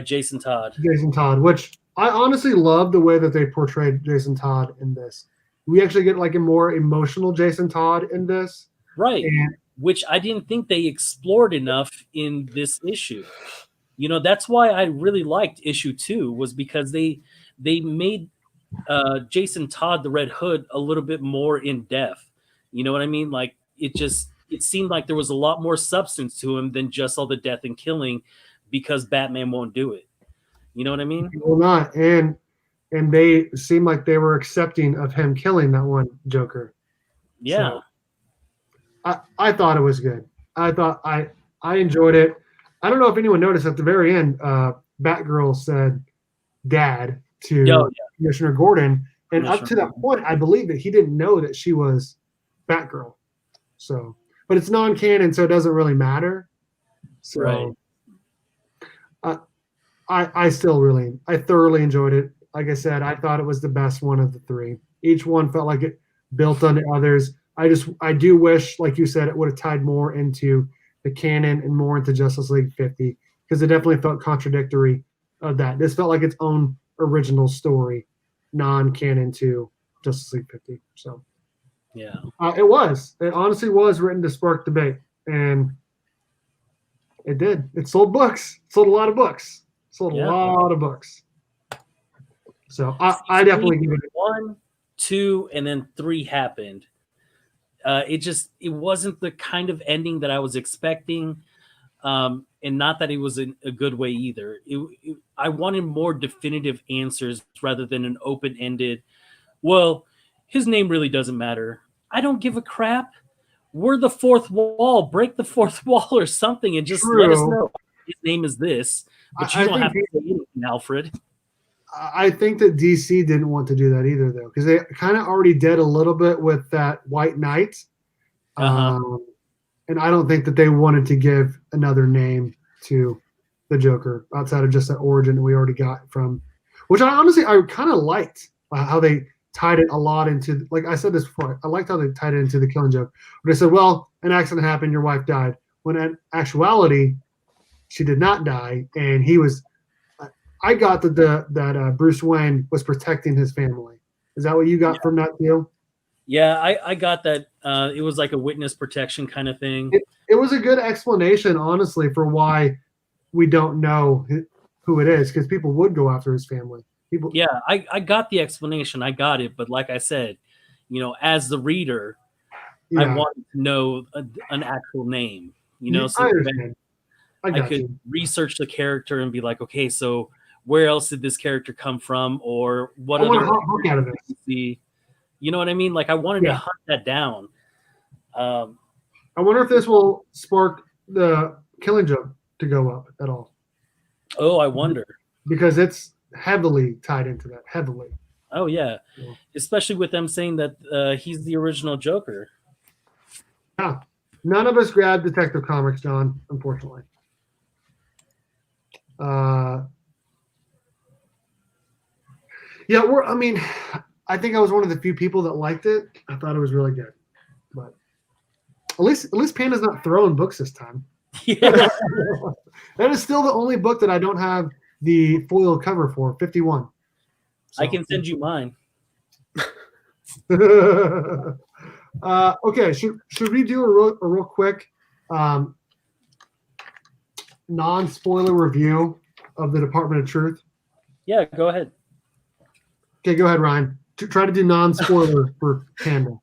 Jason Todd. Jason Todd, which I honestly love the way that they portrayed Jason Todd in this. We actually get like a more emotional Jason Todd in this, right? Which I didn't think they explored enough in this issue. That's why I really liked issue 2, was because they made Jason Todd, the Red Hood, a little bit more in depth. You know what I mean? Like it seemed like there was a lot more substance to him than just all the death and killing, because Batman won't do it. You know what I mean? He will not. And they seemed like they were accepting of him killing that one Joker. Yeah. So, I thought it was good. I thought I enjoyed it. I don't know if anyone noticed at the very end, Batgirl said "Dad" to Commissioner Gordon, and up to that point, I believe that he didn't know that she was Batgirl. So, but it's non-canon, so it doesn't really matter. So, right. I thoroughly enjoyed it. Like I said, I thought it was the best one of the 3. Each one felt like it built on the others. I do wish, like you said, it would have tied more into the canon and more into Justice League 50, because it definitely felt contradictory of that. This felt like its own original story, non-canon to Justice League 50. So, yeah, it honestly was written to spark debate, and it did. It sold books. It sold a lot of books. A lot of books. So I definitely give it 1, 2, and then 3 happened. It wasn't the kind of ending that I was expecting, and not that it was in a good way either. I wanted more definitive answers rather than an open-ended, well, his name really doesn't matter. I don't give a crap. We're the 4th wall. Break the 4th wall or something, and just let us know his name is this. But you don't have to say anything, Alfred. I think that DC didn't want to do that either, though, because they kind of already did a little bit with that White Knight. And I don't think that they wanted to give another name to the Joker outside of just that origin that we already got from, which I kind of liked how they tied it a lot into, like I said this before, I liked how they tied it into the Killing Joke. But they said, well, an accident happened, your wife died. When in actuality, she did not die, and he was. I got that Bruce Wayne was protecting his family. Is that what you got from that deal? Yeah, I got that. It was like a witness protection kind of thing. It was a good explanation, honestly, for why we don't know who it is, because people would go after his family. People. Yeah, I got the explanation. I got it. But like I said, as the reader, I wanted to know an actual name, so I understand. I could research the character and be like, okay, so where else did this character come from, or what other book out of it? You know what I mean? Like I wanted to hunt that down. I wonder if this will spark the Killing Joke to go up at all. Oh, I wonder. Because it's heavily tied into that. Heavily. Oh yeah, especially with them saying that he's the original Joker. Yeah, none of us grabbed Detective Comics, John, unfortunately. Yeah, I think I was one of the few people that liked it. I thought it was really good, but at least Panda's not throwing books this time. Yeah, that is still the only book that I don't have the foil cover for, 51. So. I can send you mine. Okay, should we do a real quick non-spoiler review of the Department of Truth? Yeah, go ahead. Okay, go ahead, Ryan. Try to do non-spoiler for Panda.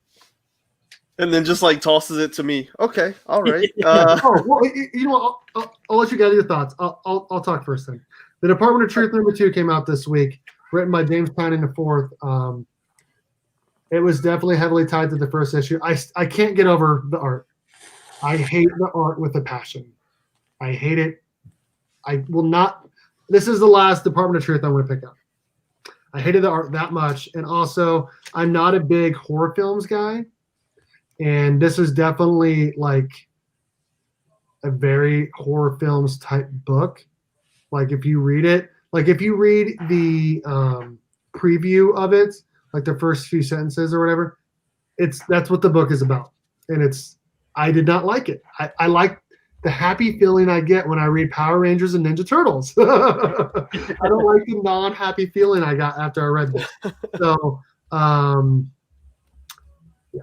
And then just like tosses it to me. Okay, all right. You know what? I'll let you gather your thoughts. I'll talk first then. The Department of Truth #2 came out this week, written by James Tynion IV. It was definitely heavily tied to the first issue. I can't get over the art. I hate the art with a passion. I hate it. I will not. This is the last Department of Truth I'm going to pick up. I hated the art that much. And also, I'm not a big horror films guy. And this is definitely like a very horror films type book. Like if you read it, like if you read the preview of it, like the first few sentences or whatever, that's what the book is about. And I did not like it. I like the happy feeling I get when I read Power Rangers and Ninja Turtles. I don't like the non-happy feeling I got after I read this. So I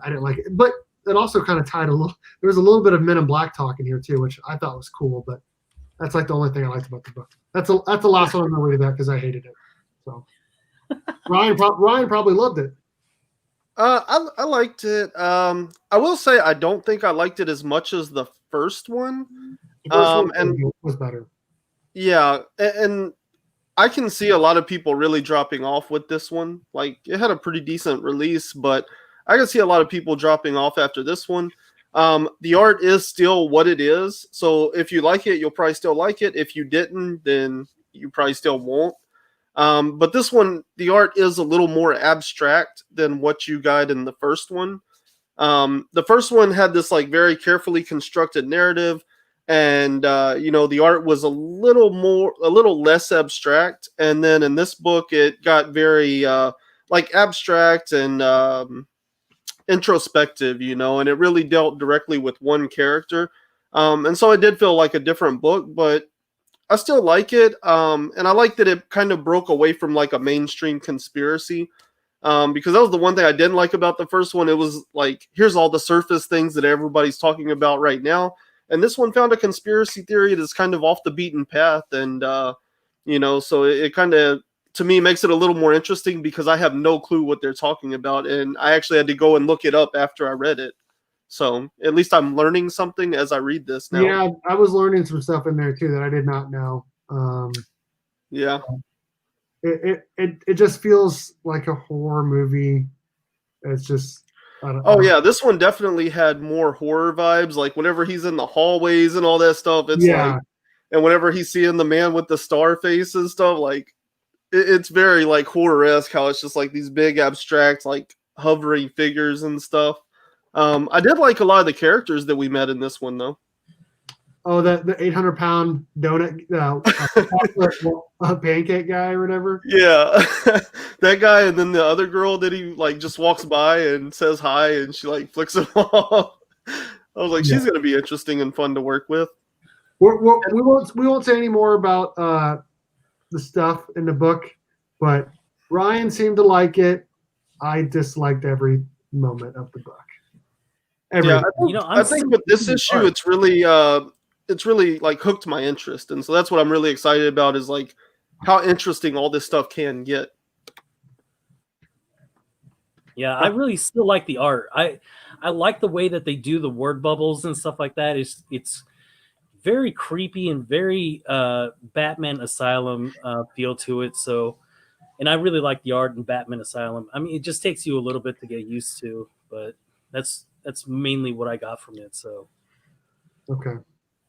didn't like it. But it also kind of tied a little. There was a little bit of Men in Black talk in here too, which I thought was cool. But that's like the only thing I liked about the book. That's the last one I'm going to read that because I hated it. So Ryan probably loved it. I liked it. I will say I don't think I liked it as much as the first one. The first one was better. Yeah, and I can see a lot of people really dropping off with this one. Like it had a pretty decent release, but I can see a lot of people dropping off after this one. The art is still what it is. So if you like it, you'll probably still like it. If you didn't, then you probably still won't. But this one, the art is a little more abstract than what you got in the first one. The first one had this like very carefully constructed narrative, and the art was a little less abstract. And then in this book, it got very like abstract and introspective, and it really dealt directly with one character. And so it did feel like a different book, but I still like it. And I like that it kind of broke away from like a mainstream conspiracy. Because that was the one thing I didn't like about the first one. It was like, here's all the surface things that everybody's talking about right now. And this one found a conspiracy theory that's kind of off the beaten path. And, so it kind of, to me, makes it a little more interesting because I have no clue what they're talking about. And I actually had to go and look it up after I read it. So at least I'm learning something as I read this now. Yeah, I was learning some stuff in there too that I did not know. Yeah. It just feels like a horror movie. It's just yeah, this one definitely had more horror vibes. Like whenever he's in the hallways and all that stuff, it's like, and whenever he's seeing the man with the star face and stuff, like it's very like horror-esque how it's just like these big abstract like hovering figures and stuff. I did like a lot of the characters that we met in this one though. Oh, the 800-pound donut pancake guy or whatever. Yeah, that guy, and then the other girl that he like just walks by and says hi, and she like flicks him off. I was like, she's gonna be interesting and fun to work with. We won't say any more about the stuff in the book, but Ryan seemed to like it. I disliked every moment of the book. Yeah, I I think with this issue, it's really like hooked my interest, and so that's what I'm really excited about. Is like how interesting all this stuff can get. Yeah, I really still like the art. I like the way that they do the word bubbles and stuff like that. It's very creepy and very Batman Asylum feel to it. So, and I really like the art in Batman Asylum. I mean, it just takes you a little bit to get used to, but that's mainly what I got from it. So, okay.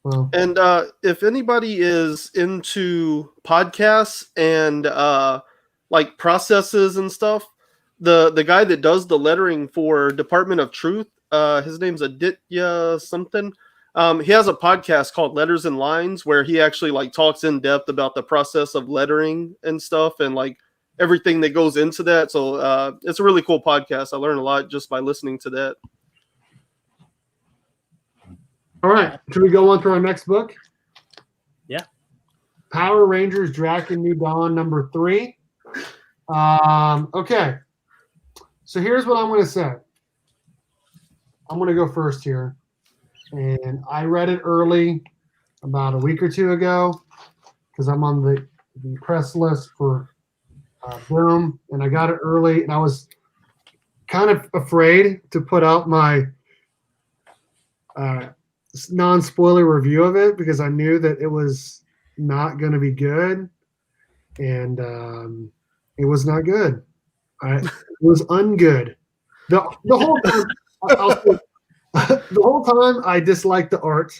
Well, and if anybody is into podcasts and like processes and stuff, the guy that does the lettering for Department of Truth, his name's Aditya something. He has a podcast called Letters and Lines where he actually like talks in depth about the process of lettering and stuff and like everything that goes into that. So it's a really cool podcast. I learned a lot just by listening to that. all right. Should we go on to our next book? Yeah. Power Rangers Drakkon New Dawn number 3. Okay. So here's what I'm going to say. I'm going to go first here. And I read it early about a week or two ago because I'm on the press list for Boom, and I got it early, and I was kind of afraid to put out my non-spoiler review of it because I knew that it was not going to be good, and it was not good. It was ungood. The whole time, the whole time I disliked the art.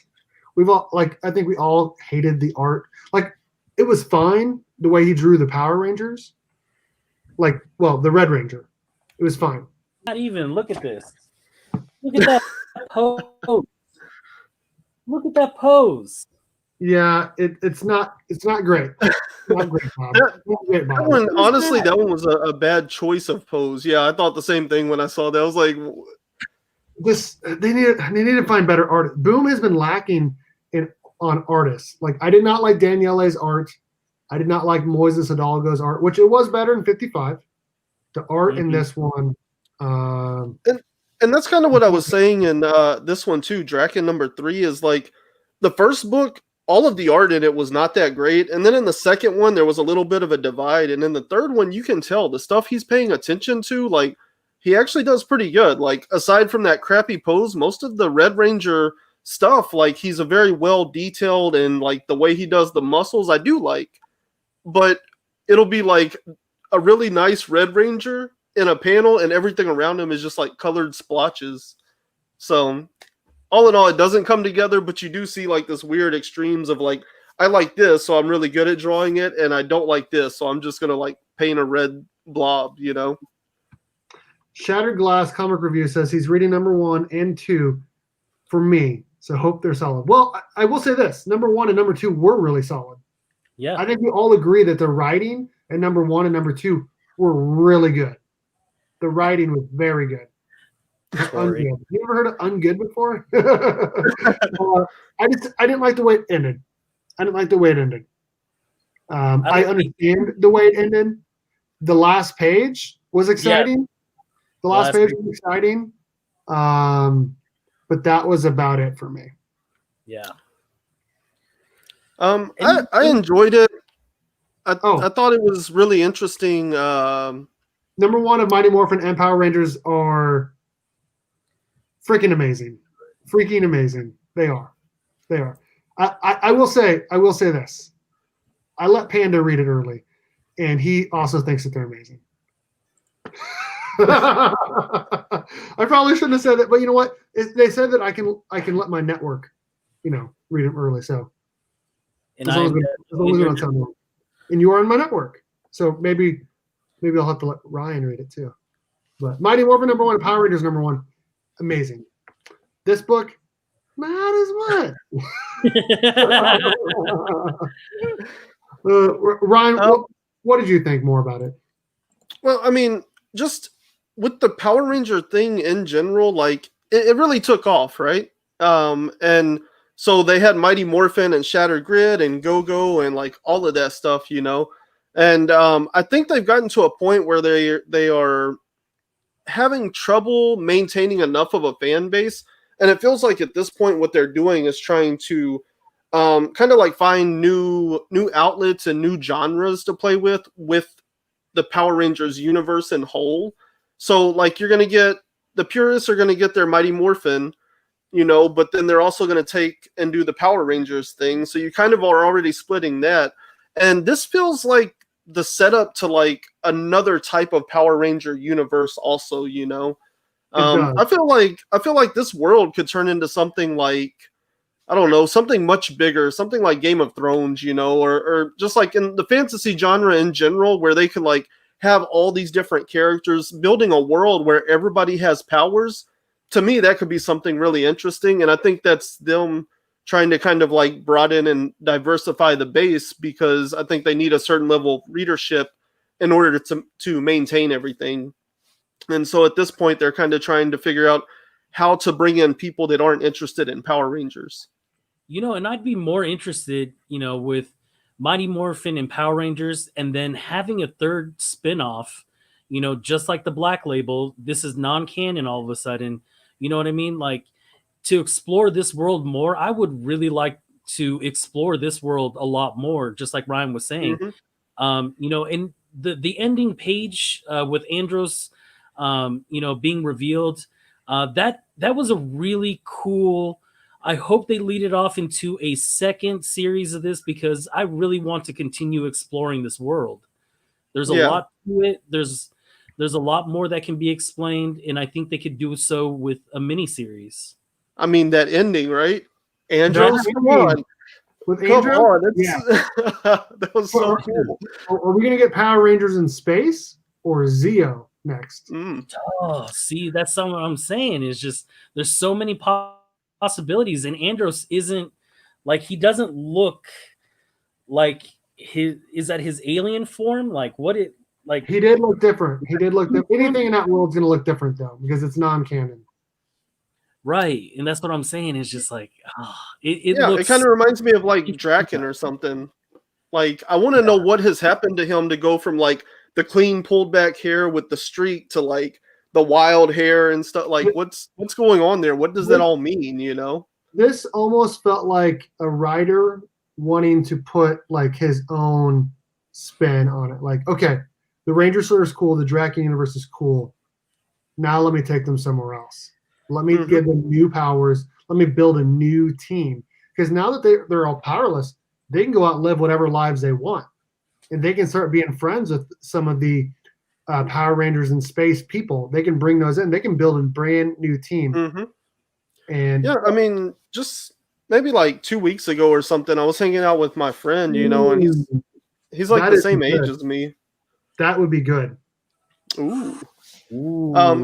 I think we all hated the art. Like, it was fine the way he drew the Power Rangers. The Red Ranger. It was fine. not even. Look at this. Look at that pose. Look at that pose. Yeah, it's not great. Not great, Bob. Not great, Bob. That one, honestly, that one was a bad choice of pose. Yeah, I thought the same thing when I saw that. I was like, they need to find better art. Boom has been lacking on artists. Like, I did not like Daniele's art. I did not like Moises Hidalgo's art, which it was better in 55. The art in this one, and that's kind of what I was saying in this one too. Drakkon number 3 is like the first book. All of the art in it was not that great, and then in the second one there was a little bit of a divide, and in the third one you can tell the stuff he's paying attention to. Like, he actually does pretty good. Like, aside from that crappy pose, most of the Red Ranger stuff, like, he's a very well detailed, and like the way he does the muscles, I do like. But it'll be like a really nice Red Ranger in a panel, and everything around him is just like colored splotches. So, all in all, it doesn't come together, but you do see like this weird extremes of like, I like this, so I'm really good at drawing it, and I don't like this, so I'm just gonna like paint a red blob, you know? Shattered Glass Comic Review says he's reading number 1 and 2 for me, so hope they're solid. Well, I will say this: number 1 and number 2 were really solid. Yeah, I think we all agree that the writing in number 1 and number 2 were really good. The writing was very good. Ungood. You ever heard of ungood before? I didn't like the way it ended. I understand the way it ended. The last page was exciting. Yeah. The last page was exciting. But that was about it for me. Yeah. I enjoyed it. I thought it was really interesting. Number 1 of Mighty Morphin and Power Rangers are freaking amazing. Freaking amazing. They are. I will say this. I let Panda read it early, and he also thinks that they're amazing. I probably shouldn't have said that, but you know what? They said that I can let my network, read them early. So and as long as we don't tell them. And you are on my network, so maybe I'll have to let Ryan read it too. But Mighty Morphin number 1, Power Rangers number 1, amazing. This book, Mad as what? Ryan, what did you think more about it? Well, I mean, just with the Power Ranger thing in general, like it really took off, right? And so they had Mighty Morphin and Shattered Grid and Go-Go and like all of that stuff, you know. And I think they've gotten to a point where they are having trouble maintaining enough of a fan base, and it feels like at this point what they're doing is trying to kind of like find new outlets and new genres to play with the Power Rangers universe in whole. So like you're gonna get the purists are gonna get their Mighty Morphin, you know, but then they're also gonna take and do the Power Rangers thing. So you kind of are already splitting that. And this feels like the setup to like another type of Power Ranger universe also, you know. I feel like this world could turn into something like, I don't know, something much bigger, something like Game of Thrones, you know, or just like in the fantasy genre in general, where they could like have all these different characters building a world where everybody has powers. To me, that could be something really interesting. And I think that's them trying to kind of like broaden and diversify the base, because I think they need a certain level of readership in order to maintain everything. And so at this point, they're kind of trying to figure out how to bring in people that aren't interested in Power Rangers. You know, and I'd be more interested, you know, with Mighty Morphin and Power Rangers, and then having a third spinoff, you know, just like the Black Label. This is non-canon all of a sudden. You know what I mean? Like, to explore this world more, I would really like to explore this world a lot more, just like Ryan was saying. Mm-hmm. You know, and the ending page with Andros, you know, being revealed, that was a really cool. I hope they lead it off into a second series of this, because I really want to continue exploring this world. There's a lot to it. There's a lot more that can be explained, and I think they could do so with a mini series. I mean, that ending, right? Andros, come on. With Come Andros? on. Yeah. That was so cool. Are we going to get Power Rangers in space or Zeo next? Oh, see, that's something I'm saying. Is just there's so many possibilities, and Andros isn't like, he doesn't look like is that his alien form? Like what it like? He did look different. Anything in that world's going to look different though, because it's non-canon. Right, and that's what I'm saying. Is just like, it kind of reminds me of like Drakkon or something. Like, I want to know what has happened to him to go from like the clean pulled back hair with the streak to like the wild hair and stuff. Like, what's going on there? What does that all mean? You know, this almost felt like a writer wanting to put like his own spin on it. Like, okay, the Ranger Slayer is cool, the Drakkon universe is cool. Now let me take them somewhere else. Let me give them new powers. Let me build a new team. Because now that they're all powerless, they can go out and live whatever lives they want. And they can start being friends with some of the Power Rangers in space people. They can bring those in. They can build a brand new team. And yeah, I mean, just maybe like 2 weeks ago or something, I was hanging out with my friend, you know, and he's like the same age as me. That would be good. Ooh.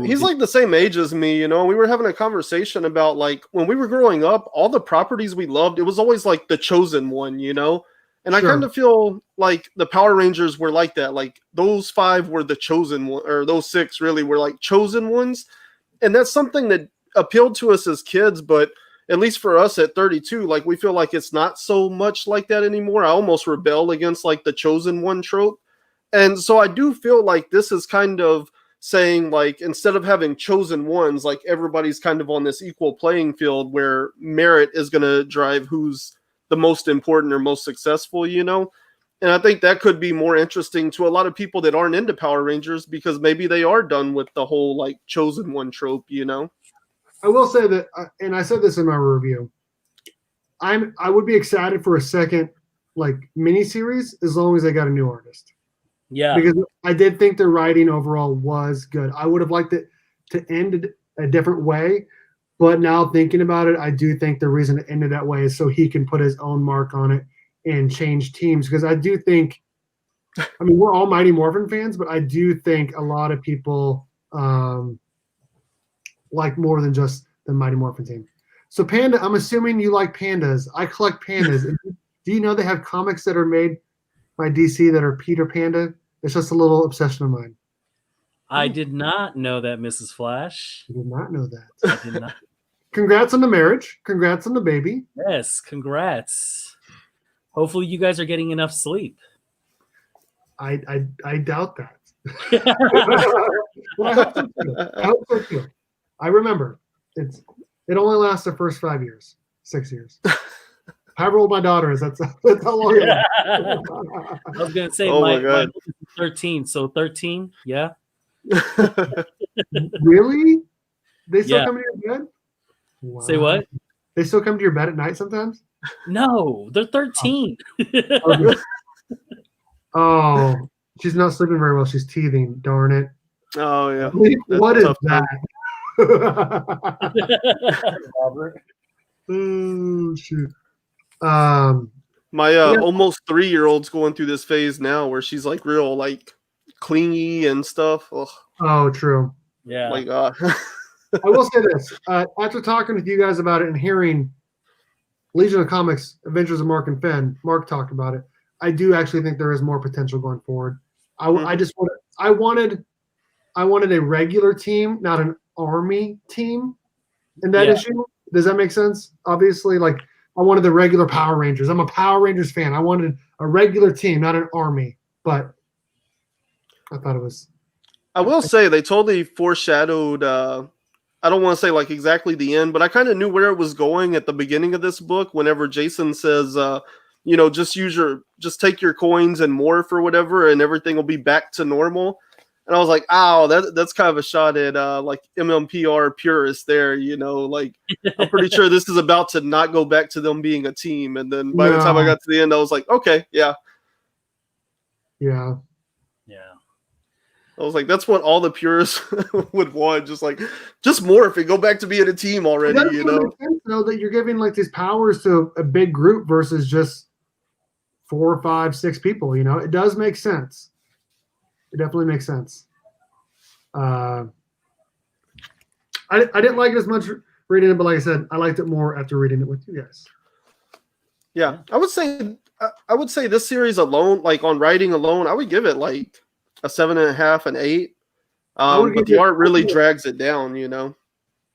He's like the same age as me, you know. We were having a conversation about like when we were growing up, all the properties we loved, it was always like the chosen one, you know. And I kind of feel like the Power Rangers were like that. Like those 5 were the chosen one, or those 6 really were like chosen ones. And that's something that appealed to us as kids, but at least for us at 32, like we feel like it's not so much like that anymore. I almost rebel against like the chosen one trope. And so I do feel like this is kind of saying like, instead of having chosen ones, like everybody's kind of on this equal playing field where merit is going to drive who's the most important or most successful, you know? And I think that could be more interesting to a lot of people that aren't into Power Rangers, because maybe they are done with the whole like chosen one trope, you know? I will say that, and I said this in my review, I would be excited for a second like mini series as long as they got a new artist. Yeah, because I did think the writing overall was good. I would have liked it to end a different way, but now thinking about it, I do think the reason it ended that way is so he can put his own mark on it and change teams. Because I do think, I mean, we're all Mighty Morphin fans, but I do think a lot of people like more than just the Mighty Morphin team. So Panda, I'm assuming you like pandas. I collect pandas. And do you know they have comics that are made by DC that are Peter Panda? It's just a little obsession of mine. I did not know that, Mrs. Flash. I did not know that. I did not. Congrats on the marriage. Congrats on the baby. Yes, congrats. Hopefully you guys are getting enough sleep. I doubt that. But I hope so too. I hope so too. I remember it only lasts the first 5 years, 6 years. However old my daughter is, that's how long it Yeah. lasts. I was gonna say Oh my my God. is 13, so 13, yeah. Really? They still Yeah. come to your bed? Wow. Say what? They still come to your bed at night sometimes? No, they're 13. Oh, she's not sleeping very well. She's teething. Darn it. Oh yeah. What That's is a tough time. that? Robert. Oh, shoot. My Yeah. almost 3-year-old's going through this phase now where she's like real like clingy and stuff. Ugh, Oh, true. Yeah. like I will say this. After talking with you guys about it and hearing Legion of Comics, Adventures of Mark and Finn, Mark talked about it. I do actually think there is more potential going forward. I wanted a regular team, not an army team in that Yeah. issue. Does that make sense? Obviously, like I wanted the regular Power Rangers. I'm a Power Rangers fan. I wanted a regular team, not an army. But I thought it was. I will say they totally foreshadowed. I don't want to say like exactly the end, but I kind of knew where it was going at the beginning of this book. Whenever Jason says, just take your coins and morph or whatever, and everything will be back to normal. And I was like, "Ow, that's kind of a shot at like MMPR purists there." Like I'm pretty sure this is about to not go back to them being a team. And then by the time I No. got to the end, I was like, "Okay, yeah." Yeah. Yeah. I was like, that's what all the purists would want. Just morph and go back to being a team already, It does make sense, though, that you're giving like these powers to a big group versus just 4, 5, 6 people. It does make sense. It definitely makes sense. I didn't like it as much reading it, but like I said, I liked it more after reading it with you guys. Yeah, I would say this series alone, like on writing alone, I would give it like a 7.5, an 8. would But give the it- art really drags it down,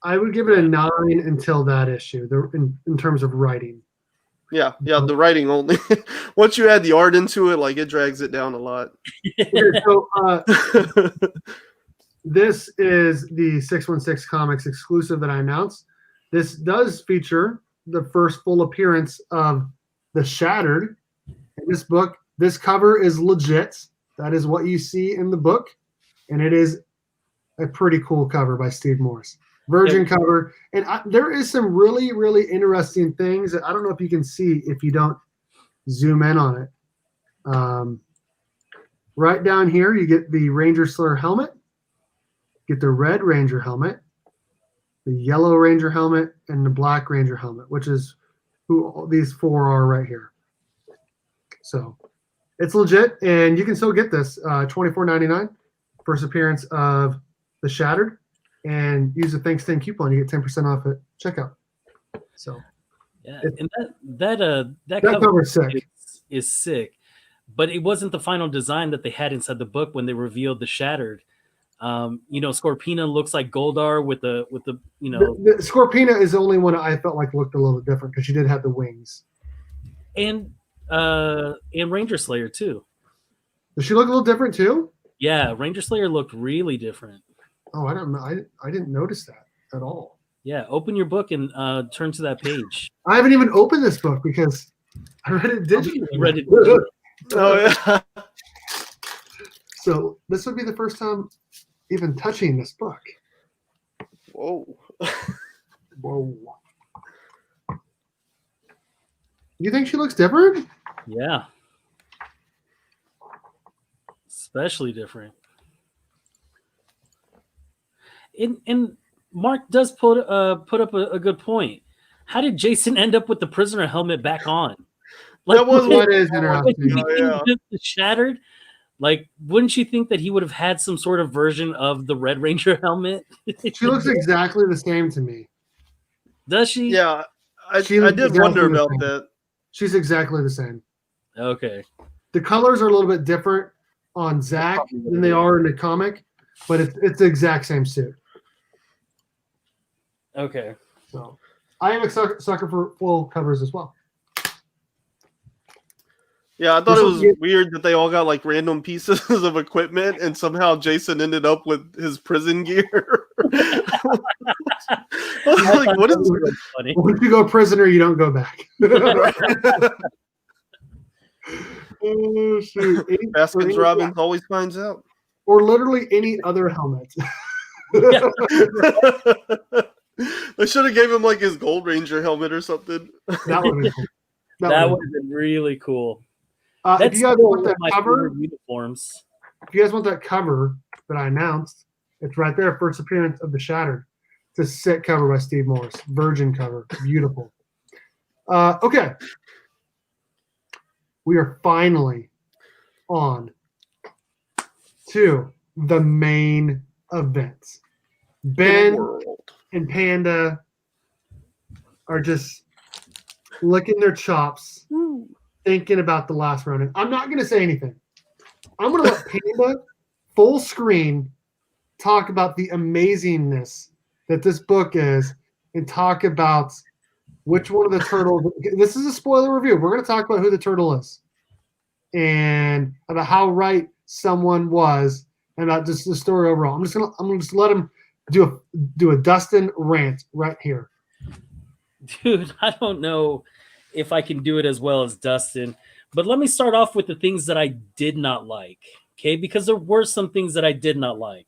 I would give it a 9 until that issue, in terms of writing. Yeah, the writing only. Once you add the art into it, like it drags it down a lot. Okay, so this is the 616 Comics exclusive that I announced. This does feature the first full appearance of the Shattered in this book. This cover is legit. That is what you see in the book, and it is a pretty cool cover by Steve Morse. Virgin cover, and there is some really, really interesting things that I don't know if you can see if you don't zoom in on it. Right down here, you get the Ranger Slayer helmet, get the Red Ranger helmet, the Yellow Ranger helmet, and the Black Ranger helmet, which is who these 4 are right here. So it's legit, and you can still get this $24.99, first appearance of the Shattered, and use the Thanks 10 coupon. You get 10% off at checkout. So Yeah, and that cover is sick. is sick, but it wasn't the final design that they had inside the book when they revealed the Shattered. Scorpina looks like Goldar with the The Scorpina is the only one I felt like looked a little different because she did have the wings. and Ranger Slayer too. Does she look a little different too? Yeah, Ranger Slayer looked really different. Oh, I don't know. I didn't notice that at all. Yeah, open your book and turn to that page. I haven't even opened this book because I read it digitally. You read it digitally. Oh yeah. So this would be the first time even touching this book. Whoa. Whoa. You think she looks different? Yeah, especially different. And Mark does put up a good point. How did Jason end up with the prisoner helmet back on? That was That is like, interesting. Oh, yeah. Shattered. Like, wouldn't you think that he would have had some sort of version of the Red Ranger helmet? She looks exactly the same to me. Does she? Yeah, I She did looks wonder exactly the about same. that. She's exactly the same. Okay. The colors are a little bit different on Zach probably what than it they is. are in the comic, but it's the exact same suit. Okay. So I am a sucker for full covers as well. Yeah, I thought This it will was get- weird that they all got like random pieces of equipment, and somehow Jason ended up with his prison gear. I was I like, thought what that is? was funny. Once you go prisoner, you don't go back. Oh, shoot. Baskins Robbins always finds out. Or literally any other helmet. Yeah. They should have gave him like his Gold Ranger helmet or something. That would have been cool. That would've would have been really cool. if That's you guys still want one of that my cover, favorite uniforms. if you guys want that cover that I announced, it's right there. First appearance of the Shattered. It's a sick cover by Steve Morris. Virgin cover. Beautiful. Okay. We are finally on to the main events. Ben and Panda are just licking their chops, thinking about the Last Ronin. I'm not going to say anything. I'm going to let Panda full screen talk about the amazingness that this book is and talk about which one of the turtles. This is a spoiler review. We're going to talk about who the turtle is and about how right someone was and about just the story overall. I'm gonna just let him do a Dustin rant right here. Dude, I don't know if I can do it as well as Dustin, but let me start off with the things that I did not like, okay? Because there were some things that I did not like.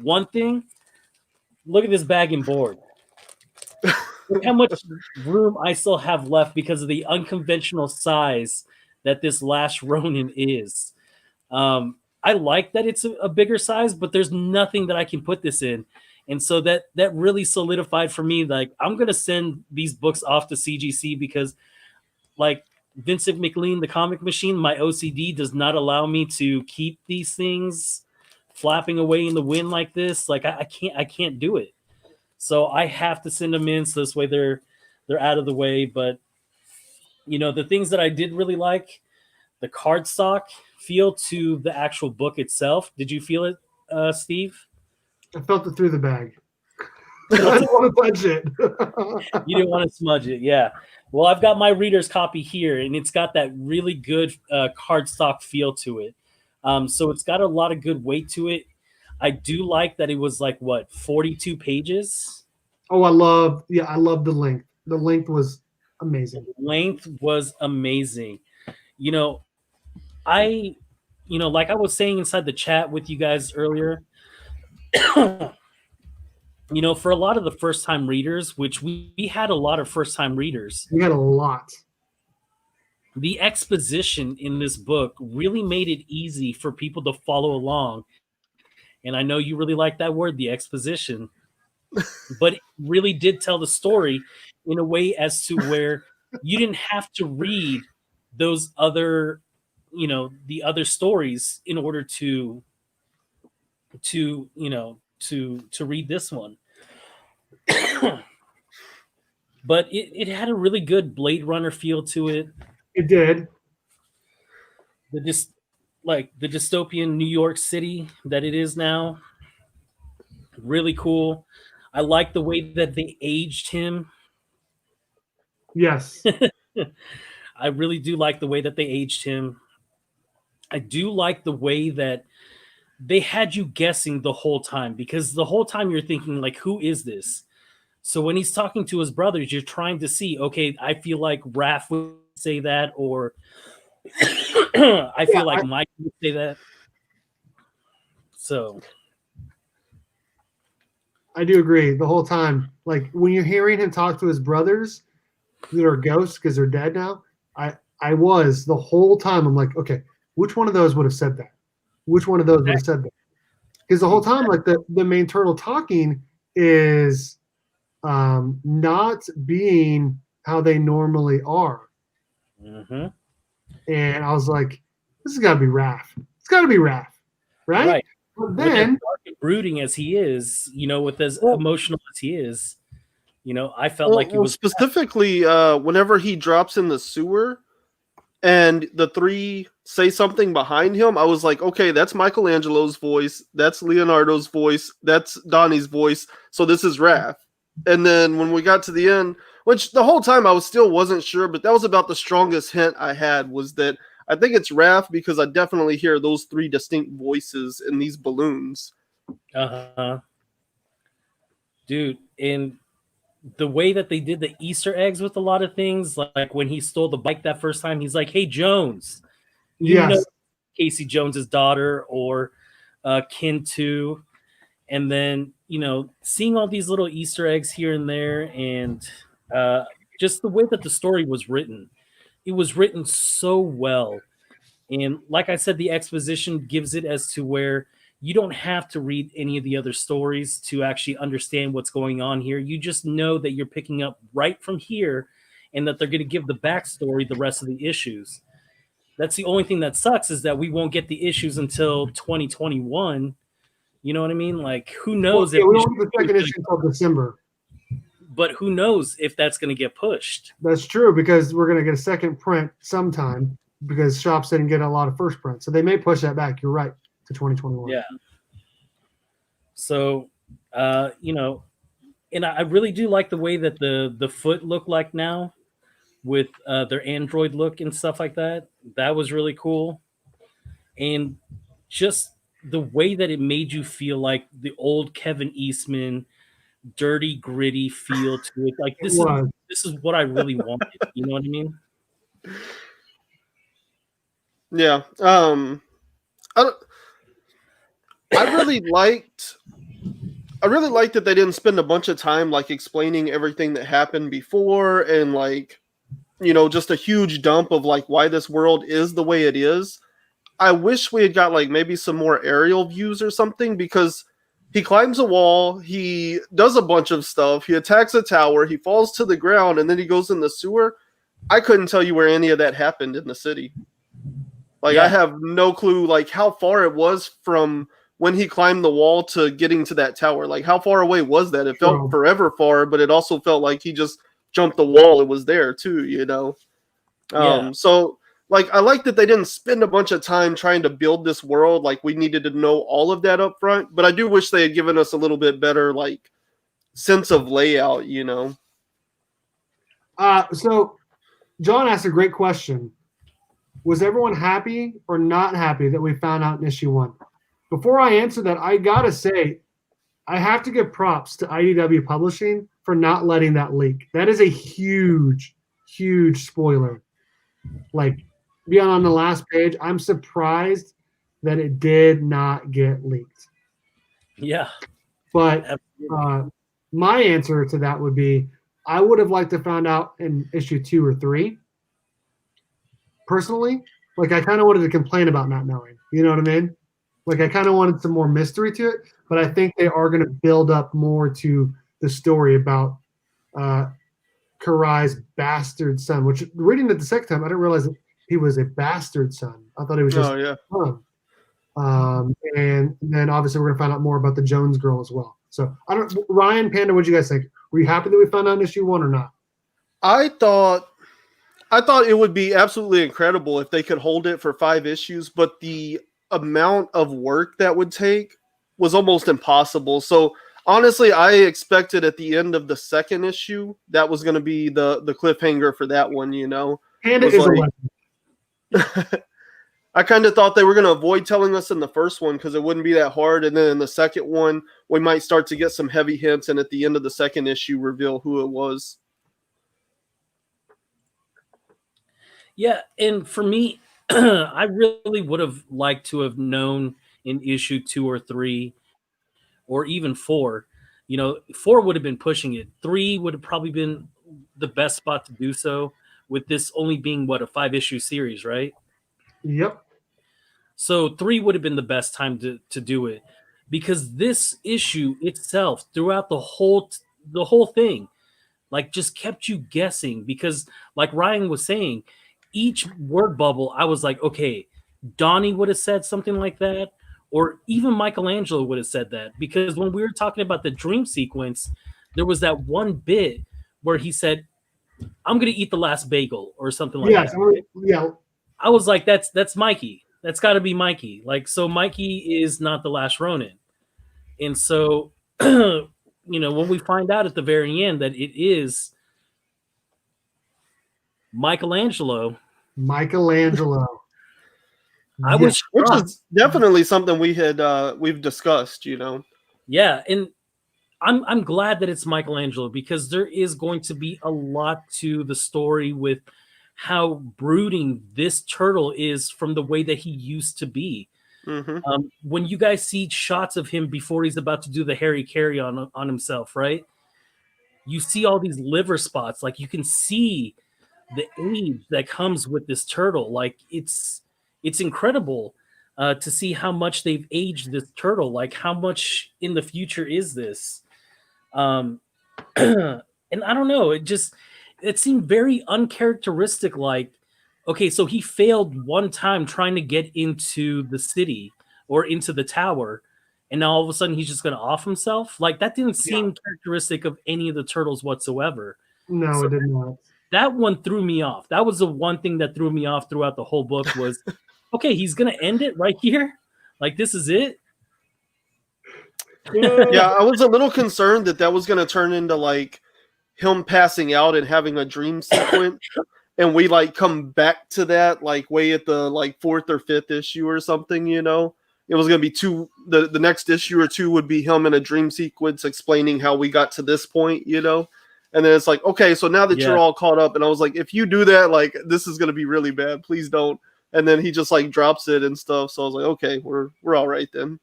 One thing, look at this bag and board. Look how much room I still have left because of the unconventional size that this Last Ronin is. I like that it's a bigger size, but there's nothing that I can put this in. And so that really solidified for me, like, I'm going to send these books off to CGC because, like, Vincent McLean, the comic machine, my OCD does not allow me to keep these things flapping away in the wind like this. Like, I can't do it. So I have to send them in so this way they're out of the way. But, you know, the things that I did really like, the cardstock feel to the actual book itself. Did you feel it, Steve? I felt it through the bag. I didn't want to touch it. You didn't want to smudge it, yeah. Well, I've got my reader's copy here, and it's got that really good cardstock feel to it. So it's got a lot of good weight to it. I do like that it was like, 42 pages? Oh, I love the length. The length was amazing. The length was amazing. You know, like I was saying inside the chat with you guys earlier, you know, for a lot of the first-time readers, which we had a lot of first-time readers. We had a lot. The exposition in this book really made it easy for people to follow along. And I know you really like that word, the exposition. But it really did tell the story in a way as to where you didn't have to read those other, you know, the other stories in order to read this one. But it had a really good Blade Runner feel to it. It did. The dystopian New York City that it is now. Really cool. I like the way that they aged him. Yes. I really do like the way that they aged him. I do like the way that they had you guessing the whole time, because the whole time you're thinking, like, who is this? So when he's talking to his brothers, you're trying to see, okay, I feel like Raph would say that, or I feel like Mike would say that. So I do agree the whole time. Like when you're hearing him talk to his brothers that are ghosts because they're dead now, I was the whole time. I'm like, okay, which one of those would have said that? Which one of those would have said that? Because the whole time, like the main turtle talking is not being how they normally are. mm-hmm. And I was like, this has got to be Raph. It's got to be Raph, right? But With then, as dark and brooding as he is, you know, with as emotional as he is. You know, I felt like it was specifically whenever he drops in the sewer and the three say something behind him, I was like, okay, that's Michelangelo's voice, that's Leonardo's voice, that's Donnie's voice, so this is Raph. And then when we got to the end, which the whole time I wasn't sure, but that was about the strongest hint I had, was that I think it's Raph because I definitely hear those three distinct voices in these balloons. Dude, and the way that they did the Easter eggs with a lot of things, like when he stole the bike that first time, he's like, "Hey, Jones," you know, Casey Jones's daughter or kin to, and then seeing all these little Easter eggs here and there, and just the way that the story was written, it was written so well, and like I said, the exposition gives it as to where you don't have to read any of the other stories to actually understand what's going on here. You just know that you're picking up right from here and that they're going to give the backstory the rest of the issues. That's the only thing that sucks, is that we won't get the issues until 2021. You know what I mean? Like, who knows? We won't get the second issue until December. But who knows if that's going to get pushed? That's true, because we're going to get a second print sometime because shops didn't get a lot of first print. So they may push that back. You're right. To 2021. Yeah. So, and I really do like the way that the foot look like now with their Android look and stuff like that. That was really cool. And just the way that it made you feel like the old Kevin Eastman, dirty, gritty feel to it. Like this is what I really wanted. You know what I mean? Yeah. I really liked that they didn't spend a bunch of time like explaining everything that happened before and like, just a huge dump of like why this world is the way it is. I wish we had got like maybe some more aerial views or something, because he climbs a wall, he does a bunch of stuff, he attacks a tower, he falls to the ground, and then he goes in the sewer. I couldn't tell you where any of that happened in the city. Like, yeah. I have no clue like how far it was from when he climbed the wall to getting to that tower. Like, how far away was that? It felt forever far, but it also felt like he just jumped the wall. It was there too, So like, I like that they didn't spend a bunch of time trying to build this world. Like, we needed to know all of that up front, but I do wish they had given us a little bit better like sense of layout, So John asked a great question. Was everyone happy or not happy that we found out in issue 1? Before I answer that, I gotta say, I have to give props to IDW Publishing for not letting that leak. That is a huge, huge spoiler. Like, beyond on the last page, I'm surprised that it did not get leaked. Yeah. But my answer to that would be, I would have liked to find out in issue 2 or 3. Personally, like, I kind of wanted to complain about not knowing. You know what I mean? Like, I kind of wanted some more mystery to it, but I think they are going to build up more to the story about Karai's bastard son, which, reading it the second time, I didn't realize that he was a bastard son. I thought he was just a son. And then obviously we're going to find out more about the Jones girl as well. So, Ryan, Panda, what do you guys think? Were you happy that we found out in issue 1 or not? I thought it would be absolutely incredible if they could hold it for 5 issues, but the amount of work that would take was almost impossible. So honestly, I expected at the end of the second issue that was going to be the cliffhanger for that one. And it is like, I kind of thought they were going to avoid telling us in the first one because it wouldn't be that hard, and then in the second one we might start to get some heavy hints, and at the end of the second issue reveal who it was. Yeah, and for me, I really would have liked to have known in issue 2 or 3 or even 4. 4 would have been pushing it. 3 would have probably been the best spot to do so, with this only being, a 5-issue series, right? Yep. So 3 would have been the best time to do it, because this issue itself, throughout the whole thing, like, just kept you guessing, because like Ryan was saying, each word bubble, I was like, okay, Donnie would have said something like that, or even Michelangelo would have said that, because when we were talking about the dream sequence, there was that one bit where he said, "I'm gonna eat the last bagel" or something like Yes, that. yeah. I was like, that's Mikey. That's got to be Mikey. Like, so Mikey is not the Last Ronin, and so when we find out at the very end that it is Michelangelo, Michelangelo. I Yes. was Which shocked. is definitely something we've discussed, Yeah, and I'm glad that it's Michelangelo because there is going to be a lot to the story with how brooding this turtle is from the way that he used to be. Mm-hmm. When you guys see shots of him before he's about to do the Harry carry on himself, right? You see all these liver spots. Like, you can see the age that comes with this turtle. Like, it's incredible to see how much they've aged this turtle. Like, how much in the future is this? And I don't know. It seemed very uncharacteristic. Like, okay, so he failed one time trying to get into the city or into the tower, and now all of a sudden he's just going to off himself. Like, that didn't seem characteristic of any of the turtles whatsoever. No, So it did not. that one threw me off. That was the one thing that threw me off throughout the whole book was, okay, he's going to end it right here. Like, this is it. Yeah, I was a little concerned that was going to turn into like him passing out and having a dream sequence, and we like come back to that like way at the like 4th or 5th issue or something. It was going to be the next issue or two would be him in a dream sequence explaining how we got to this point. And then it's like, okay, so now that you're all caught up, and I was like, if you do that, like this is going to be really bad. Please don't. And then he just like drops it and stuff. So I was like, okay, we're all right then.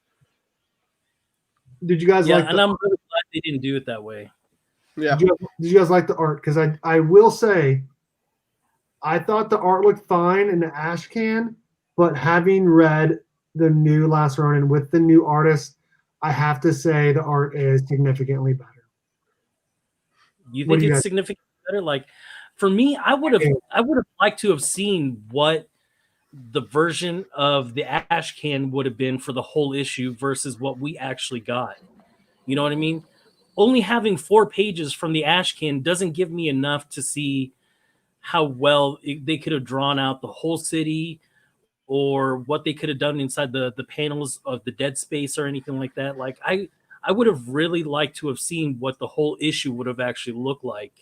Did you guys like? And I'm really glad they didn't do it that way. Yeah. Did you guys like the art? Because I will say, I thought the art looked fine in the ash can, but having read the new Last Ronin with the new artist, I have to say the art is significantly better. You What think do you it's guys- significantly better? Like, for me, I would have liked to have seen what the version of the ash can would have been for the whole issue versus what we actually got. You know what I mean? Only having 4 pages from the ash can doesn't give me enough to see how well they could have drawn out the whole city or what they could have done inside the panels of the dead space or anything like that. Like, I would have really liked to have seen what the whole issue would have actually looked like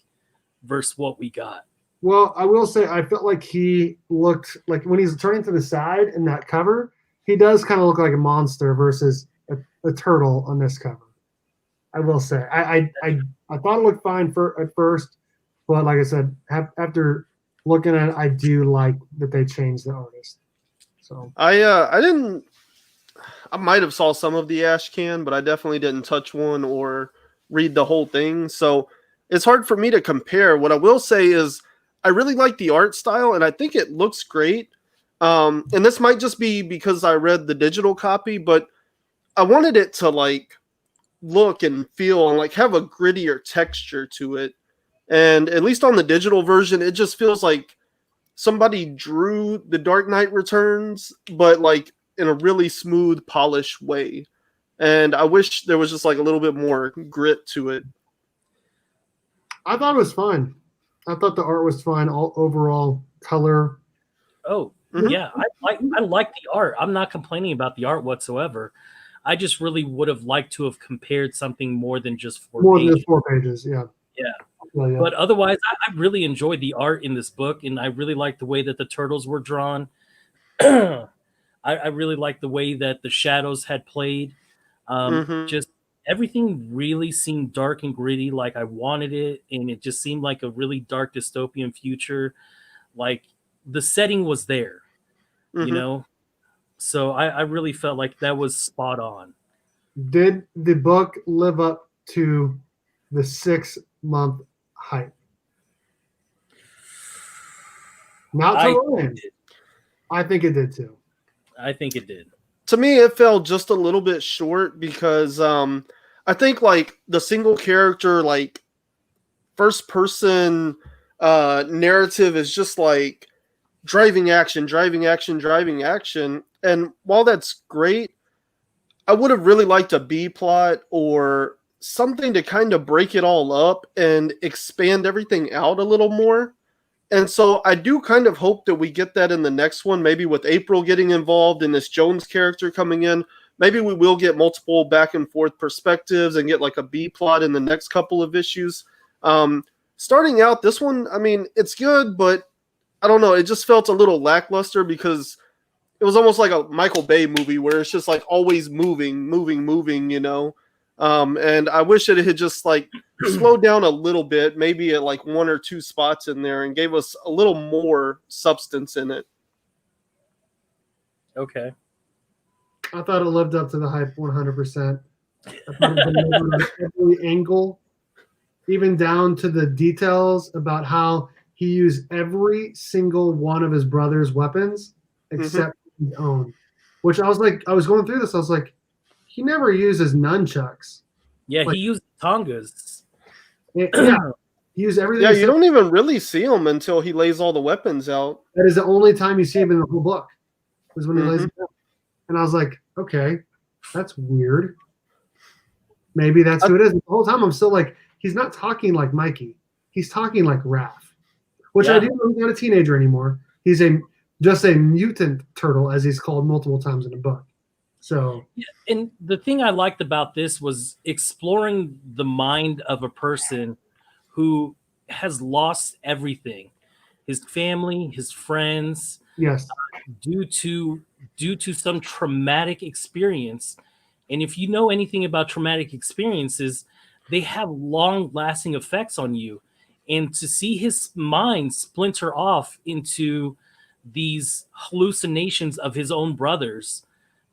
versus what we got. Well, I will say I felt like he looked like when he's turning to the side in that cover, he does kind of look like a monster versus a turtle on this cover. I will say I thought it looked fine at first, but like I said, after looking at it, I do like that they changed the artist. So I might have saw some of the ash can, but I definitely didn't touch one or read the whole thing. So it's hard for me to compare. What I will say is I really like the art style, and I think it looks great. And this might just be because I read the digital copy, but I wanted it to like look and feel and like have a grittier texture to it. And at least on the digital version, it just feels like somebody drew The Dark Knight Returns, but like in a really smooth, polished way. And I wish there was just like a little bit more grit to it. I thought it was fine. I thought the art was fine. All overall color. Oh, yeah. I like the art. I'm not complaining about the art whatsoever. I just really would have liked to have compared something more than just 4 More pages. than 4 pages, yeah. Yeah. Well, yeah. But otherwise, I really enjoyed the art in this book, and I really liked the way that the turtles were drawn. I really liked the way that the shadows had played. Just everything really seemed dark and gritty like I wanted it, and it just seemed like a really dark dystopian future. Like, the setting was there, you know? So I really felt like that was spot on. Did the book live up to the 6-month hype? Not to Ryan. I think it did too. I think it did. To me, it fell just a little bit short because I think like the single character, like first person narrative is just like driving action. And while that's great, I would have really liked a B plot or something to kind of break it all up and expand everything out a little more. And so I do kind of hope that we get that in the next one, maybe with April getting involved and this Jones character coming in. Maybe we will get multiple back and forth perspectives and get like a B plot in the next couple of issues. Starting out, this one, I mean, it's good, but I don't know. It just felt a little lackluster because it was almost like a Michael Bay movie where it's just like always moving, you know? And I wish it had just like slowed down a little bit, maybe at like 1 or 2 spots in there and gave us a little more substance in it. Okay. I thought it lived up to the hype 100%. I thought it delivered on every angle, even down to the details about how he used every single one of his brother's weapons except his own. Which I was like, I was going through this, I was like, he never uses nunchucks. Yeah, Like- he used tongas. Yeah, he used everything. Yeah, you except- don't even really see him until he lays all the weapons out. That is the only time you see him in the whole book. Was when he lays Mhm. it down. And I was like, okay, that's weird. Maybe that's who it is. The whole time I'm still like, he's not talking like Mikey. He's talking like Raph. Which I Yeah. do know he's not a teenager anymore. He's just a mutant turtle, as he's called multiple times in the book. So And the thing I liked about this was exploring the mind of a person who has lost everything, his family, his friends, yes. due to some traumatic experience. And if you know anything about traumatic experiences, they have long-lasting effects on you. And to see his mind splinter off into these hallucinations of his own brothers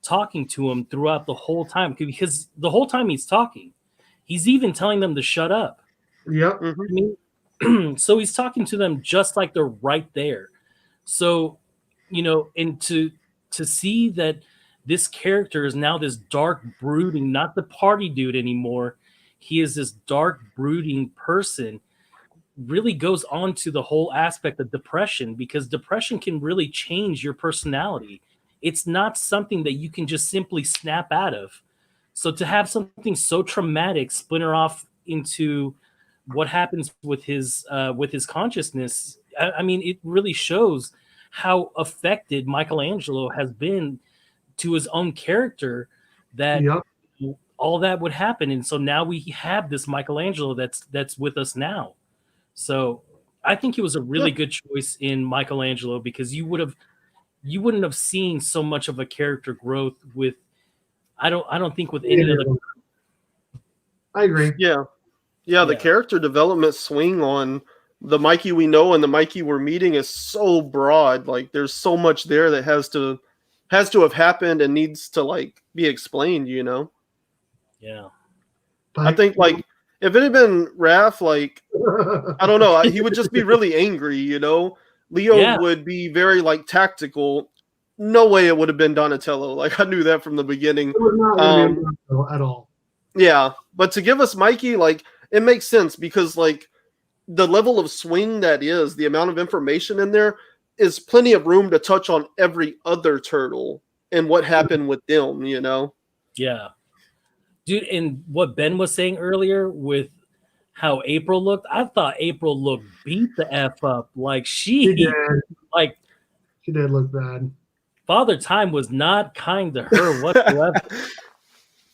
talking to him throughout the whole time, because the whole time he's talking, he's even telling them to shut up. Yep. I mean, so he's talking to them just like they're right there. So, you know, and to see that this character is now this dark, brooding, not the party dude anymore. He is this dark, brooding person. Really goes on to the whole aspect of depression, because depression can really change your personality. It's not something that you can just simply snap out of. So to have something so traumatic splinter off into what happens with his consciousness, I mean, it really shows how affected Michelangelo has been to his own character, that Yep. all that would happen. And so now we have this Michelangelo that's with us now. So I think it was a really good choice in Michelangelo, because you wouldn't have seen so much of a character growth with I don't think with any other. I agree. Yeah, the Yeah. character development swing on the Mikey we know and the Mikey we're meeting is so broad. Like, there's so much there that has to have happened and needs to like be explained. You know, Yeah. I think like if it had been Raph, like I don't know, he would just be really angry. You know, Leo Yeah. would be very like tactical. No way it would have been Donatello. Like, I knew that from the beginning. It was not gonna be at all. Yeah, but to give us Mikey, like, it makes sense because like the level of swing that is, the amount of information in there is plenty of room to touch on every other turtle and what happened with them, you know? Yeah. Dude, and what Ben was saying earlier with how April looked, I thought April looked beat the F up. Like She did. like She did look bad. Father Time was not kind to her whatsoever.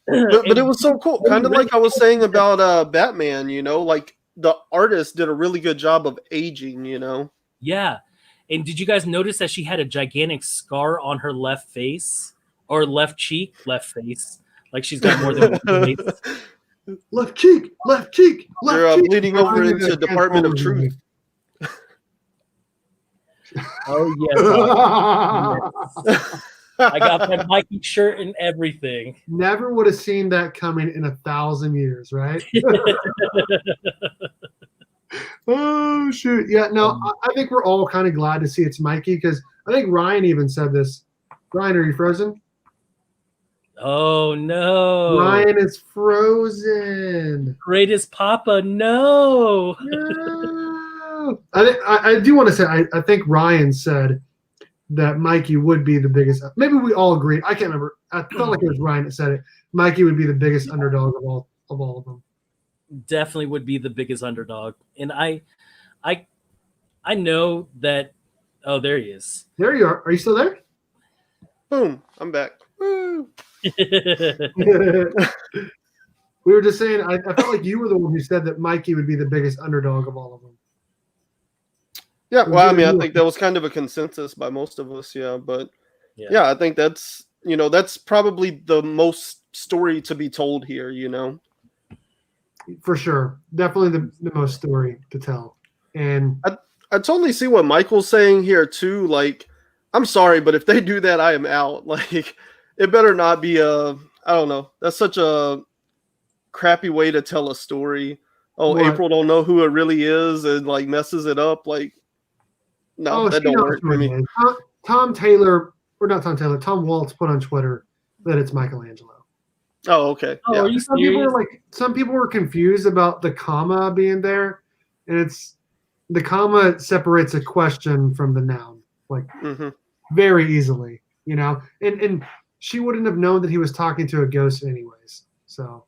But it was so cool. Kind of like I was saying about Batman, you know, like the artist did a really good job of aging, you know? Yeah. And did you guys notice that she had a gigantic scar on her left face or left cheek, left face? Like she's got more than one face. Left cheek, left cheek, left They're cheek. bleeding over into Department of Truth. Oh, yes. I got my Mikey shirt and everything. Never would have seen that coming in 1,000 years, right? Oh shoot! Yeah, no, I think we're all kind of glad to see it's Mikey, because I think Ryan even said this. Ryan, are you frozen? Oh, no. Ryan is frozen. Greatest Papa, no. No. I do want to say I think Ryan said that Mikey would be the biggest. Maybe we all agreed. I can't remember. I felt like it was Ryan that said it. Mikey would be the biggest underdog of of all of them. Definitely would be the biggest underdog. And I know that. Oh, there he is. There you are. Are you still there? Boom, I'm back. Woo. We were just saying, I felt like you were the one who said that Mikey would be the biggest underdog of all of them. Yeah, well, I mean, I you. think that was kind of a consensus by most of us, yeah. But Yeah. yeah, I think that's that's probably the most story to be told here, For sure. Definitely the most story to tell. And I totally see what Michael's saying here too. Like, I'm sorry, but if they do that, I am out. Like, it better not be I don't know. That's such a crappy way to tell a story. Oh, What? April don't know who it really is and like messes it up. Like, no, that she don't knows work who for it me. is. Tom Taylor, or not Tom Taylor, Tom Waltz put on Twitter that it's Michelangelo. Oh, okay. Oh, Yeah. are you Some people were confused about the comma being there, and it's the comma separates a question from the noun, like very easily, And she wouldn't have known that he was talking to a ghost anyways. So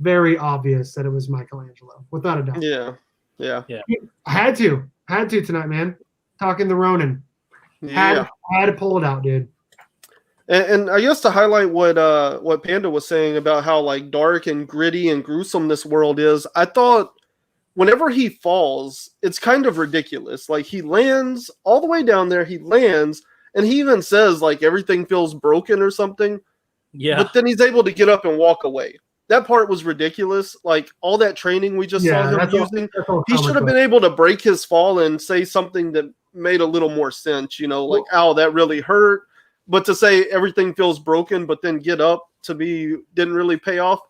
very obvious that it was Michelangelo, without a doubt. Yeah. Had to tonight, man. Talking the Ronin. Yeah. Had to pull it out, dude. And I guess to highlight what Panda was saying about how like dark and gritty and gruesome this world is, I thought whenever he falls, it's kind of ridiculous. Like he lands all the way down there, he lands, and he even says like everything feels broken or something. Yeah. But then he's able to get up and walk away. That part was ridiculous. Like all that training we just saw him using, he should have been able to break his fall and say something that made a little more sense, like, ow, that really hurt. But to say everything feels broken, but then get up didn't really pay off.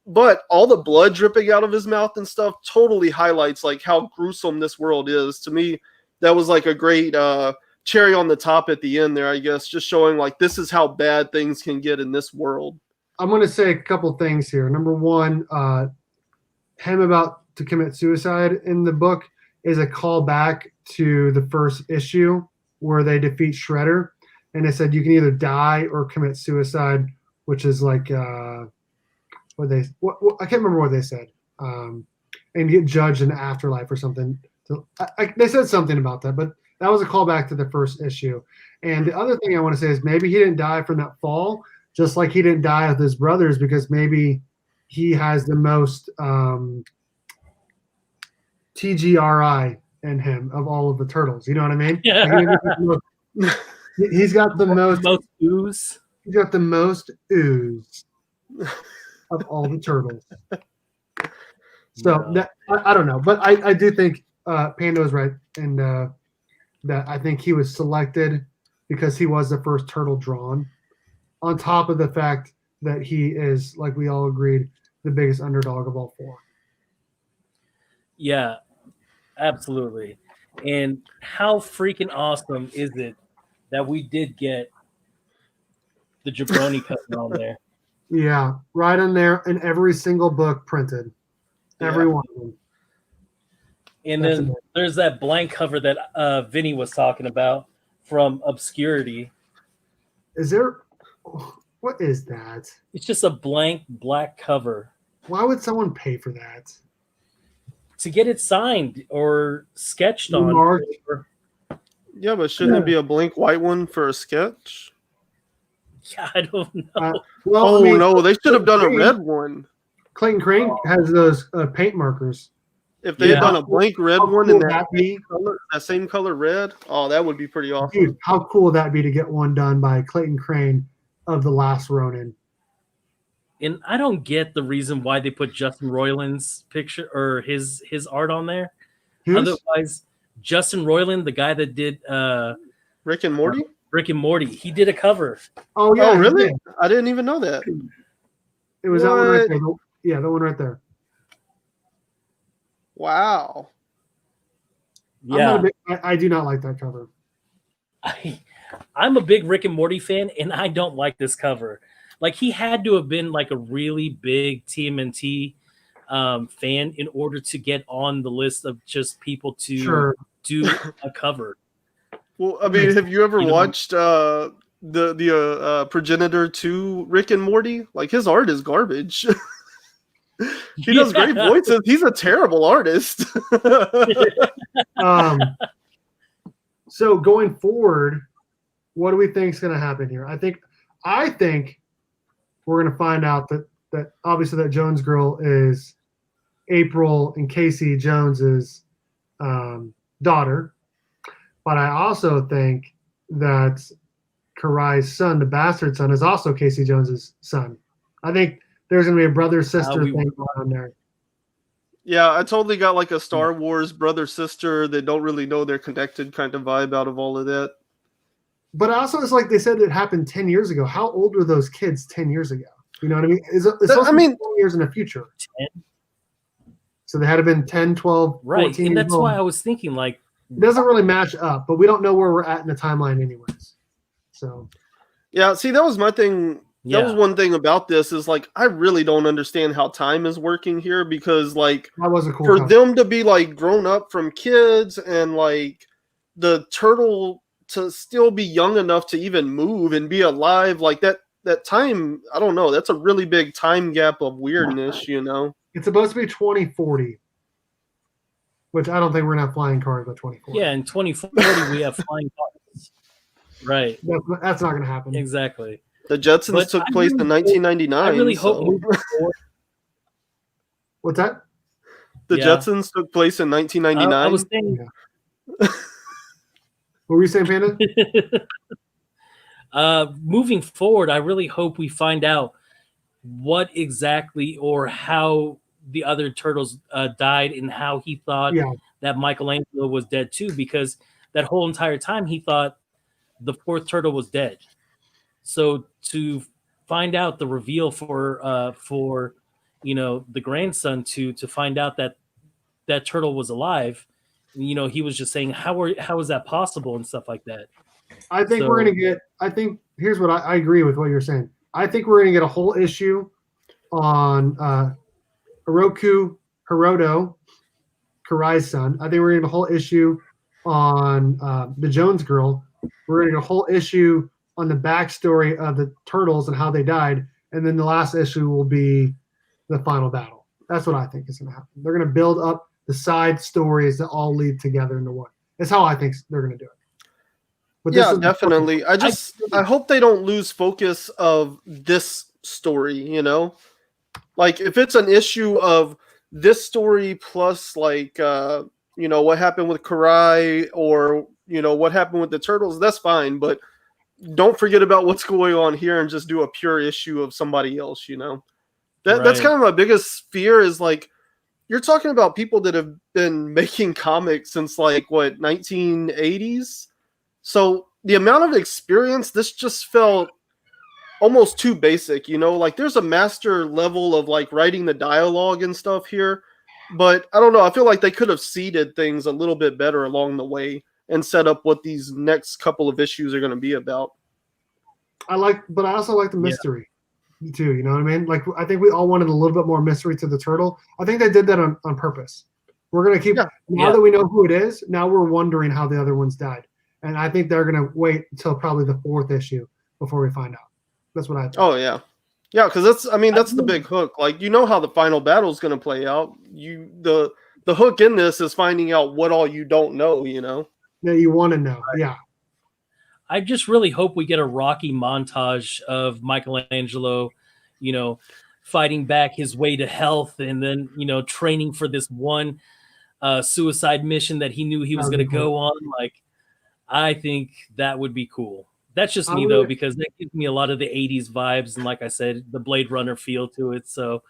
But all the blood dripping out of his mouth and stuff totally highlights like how gruesome this world is. To me, that was like a great cherry on the top at the end there, I guess, just showing like this is how bad things can get in this world. I'm going to say a couple things here. Number one, him about to commit suicide in the book is a callback to the first issue where they defeat Shredder. And they said you can either die or commit suicide, which is like I can't remember what they said. And get judged in the afterlife or something. So they said something about that, but that was a callback to the first issue. And the other thing I want to say is maybe he didn't die from that fall, just like he didn't die with his brothers, because maybe he has the most TGRI in him of all of the turtles. You know what I mean? Yeah. He's got the most ooze. He's got the most ooze of all the turtles. So I don't know, but I do think Pando is right, and that I think he was selected because he was the first turtle drawn. On top of the fact that he is, like we all agreed, the biggest underdog of all four. Yeah, absolutely. And how freaking awesome is it that we did get the jabroni cover on there? Yeah, right in there in every single book printed. Every one of them. And then there's that blank cover that Vinny was talking about from Obscurity. Is there... What is that? It's just a blank black cover. Why would someone pay for that? To get it signed or sketched on. Yeah, but shouldn't it be a blank white one for a sketch? Yeah, I don't know. No, they should have done a red one. Clayton Crane has those paint markers. If they had done a blank red one in that same color red, that would be pretty awesome. Dude, how cool would that be to get one done by Clayton Crane of The Last Ronin? And I don't get the reason why they put Justin Roiland's picture or his art on there. Otherwise, Justin Roiland, the guy that did Rick and Morty? Rick and Morty, he did a cover. Oh, yeah. Oh, really? I didn't even know that. It was that one right there. Yeah, the one right there. Wow. Yeah. I do not like that cover. I'm a big Rick and Morty fan, and I don't like this cover. Like, he had to have been like a really big TMNT fan in order to get on the list of just people to do a cover. Well, I mean, have you ever watched the Progenitor 2 Rick and Morty? Like, his art is garbage. He does great voices. He's a terrible artist. So going forward, what do we think is going to happen here? I think we're going to find out that obviously that Jones girl is April and Casey Jones's daughter, but I also think that Karai's son, the bastard son, is also Casey Jones's son. I think there's going to be a brother-sister thing going on there. Yeah, I totally got like a Star Wars brother-sister that don't really know they're connected kind of vibe out of all of that. But also, it's like they said it happened 10 years ago. How old were those kids 10 years ago? You know what I mean? It's supposed to be 10 years in the future. 10? So they had to been 10, 12, right. 14 And years that's old. why I was thinking, like, it doesn't really match up, but we don't know where we're at in the timeline anyways. So yeah, see, that was my thing. That was one thing about this is like I really don't understand how time is working here because like that was a cool for concept. them to be like grown up from kids and like the turtle to still be young enough to even move and be alive like that time, I don't know, that's a really big time gap of weirdness, you know. It's supposed to be 2040, which I don't think we're gonna have flying cars by 2040. Yeah, in 2040 we have flying cars. Right. That's not gonna happen. Exactly. The Jetsons took place in 1999. I really hope moving forward. What's that? The Jetsons took place in 1999. I was saying. Yeah. What were you saying, Panda? Moving forward, I really hope we find out what exactly or how the other turtles died and how he thought that Michelangelo was dead too, because that whole entire time he thought the fourth turtle was dead. So to find out the reveal for you know the grandson to find out that that turtle was alive, you know, he was just saying how is that possible and stuff like that. I think we're gonna get. I think here's what I agree with what you're saying. I think we're gonna get a whole issue on Hiroto, Karai's son. I think we're gonna get a whole issue on the Jones girl. We're gonna get a whole issue on the backstory of the turtles and how they died, and then the last issue will be the final battle. That's what I think is going to happen. They're going to build up the side stories that all lead together into one. That's how I think they're going to do it. But yeah, definitely. I hope they don't lose focus of this story, you know? Like, if it's an issue of this story plus, like, you know, what happened with Karai or, you know, what happened with the turtles, that's fine, but don't forget about what's going on here and just do a pure issue of somebody else, you know? That's kind of my biggest fear is, like, you're talking about people that have been making comics since, like, what, 1980s? So the amount of experience, this just felt almost too basic, you know? Like, there's a master level of, like, writing the dialogue and stuff here, but I don't know. I feel like they could have seeded things a little bit better along the way and set up what these next couple of issues are going to be about. But I also like the mystery too. You know what I mean? Like, I think we all wanted a little bit more mystery to the turtle. I think they did that on purpose. We're going to keep, now that we know who it is, now we're wondering how the other ones died. And I think they're going to wait until probably the fourth issue before we find out. That's what I think. Oh, yeah. Yeah, because that's the big hook. Like, you know how the final battle is going to play out. The hook in this is finding out what all you don't know, you know? Yeah, you want to know. Yeah. I just really hope we get a Rocky montage of Michelangelo, you know, fighting back his way to health and then, you know, training for this one suicide mission that he knew he was going to go on. Like, I think that would be cool. That's just me, though, because that gives me a lot of the 80s vibes. And like I said, the Blade Runner feel to it. So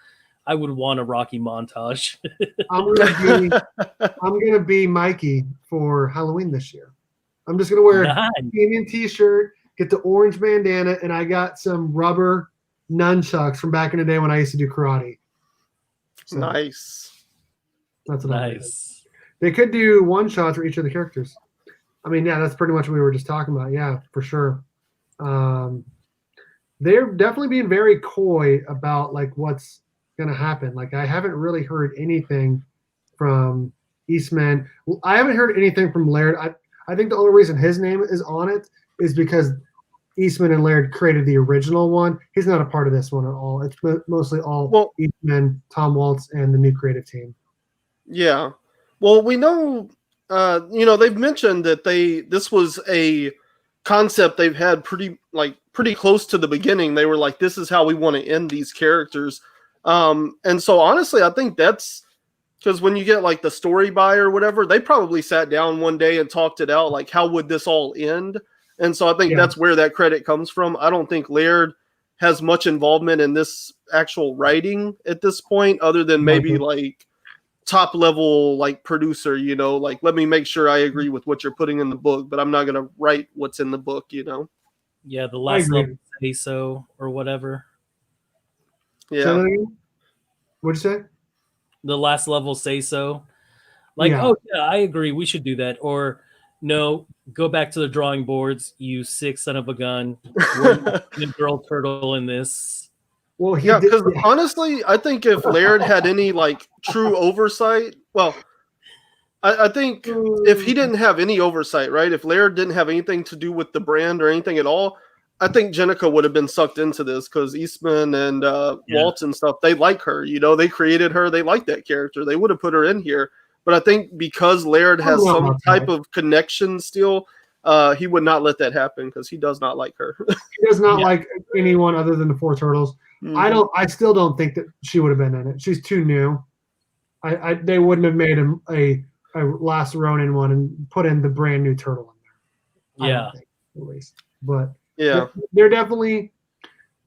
I would want a Rocky montage. I'm gonna be Mikey for Halloween this year. I'm just gonna wear a TMNT shirt, get the orange bandana, and I got some rubber nunchucks from back in the day when I used to do karate. So nice. That's what nice. They could do one shots for each of the characters. I mean, yeah, that's pretty much what we were just talking about. Yeah, for sure. They're definitely being very coy about like what's gonna happen. Like, I haven't really heard anything from Eastman. I haven't heard anything from Laird. I think the only reason his name is on it is because Eastman and Laird created the original one. He's not a part of this one at all. It's mostly all Eastman, Tom Waltz, and the new creative team. Yeah. Well, we know, they've mentioned that this was a concept they've had pretty close to the beginning. They were like, this is how we want to end these characters. And so honestly, I think that's because when you get like the story by or whatever, they probably sat down one day and talked it out. Like, how would this all end? And so I think that's where that credit comes from. I don't think Laird has much involvement in this actual writing at this point, other than maybe like top level like producer, like, let me make sure I agree with what you're putting in the book, but I'm not going to write what's in the book, Yeah, the last level say so or whatever. Yeah. So, what'd you say? The last level say so. Like, oh yeah, I agree. We should do that. Or no, go back to the drawing boards, you sick son of a gun. We're the girl turtle in this. Well, because honestly, I think if Laird had any like true oversight, well, I think if he didn't have any oversight, right? If Laird didn't have anything to do with the brand or anything at all, I think Jenica would have been sucked into this because Eastman and Waltz and stuff, they like her. They created her. They like that character. They would have put her in here. But I think because Laird has some type of connection still, he would not let that happen because he does not like her. He does not like anyone other than the Four Turtles. Mm-hmm. I still don't think that she would have been in it. She's too new. They wouldn't have made a Last Ronin one and put in the brand new turtle in there. I don't think, at least. But yeah, they're definitely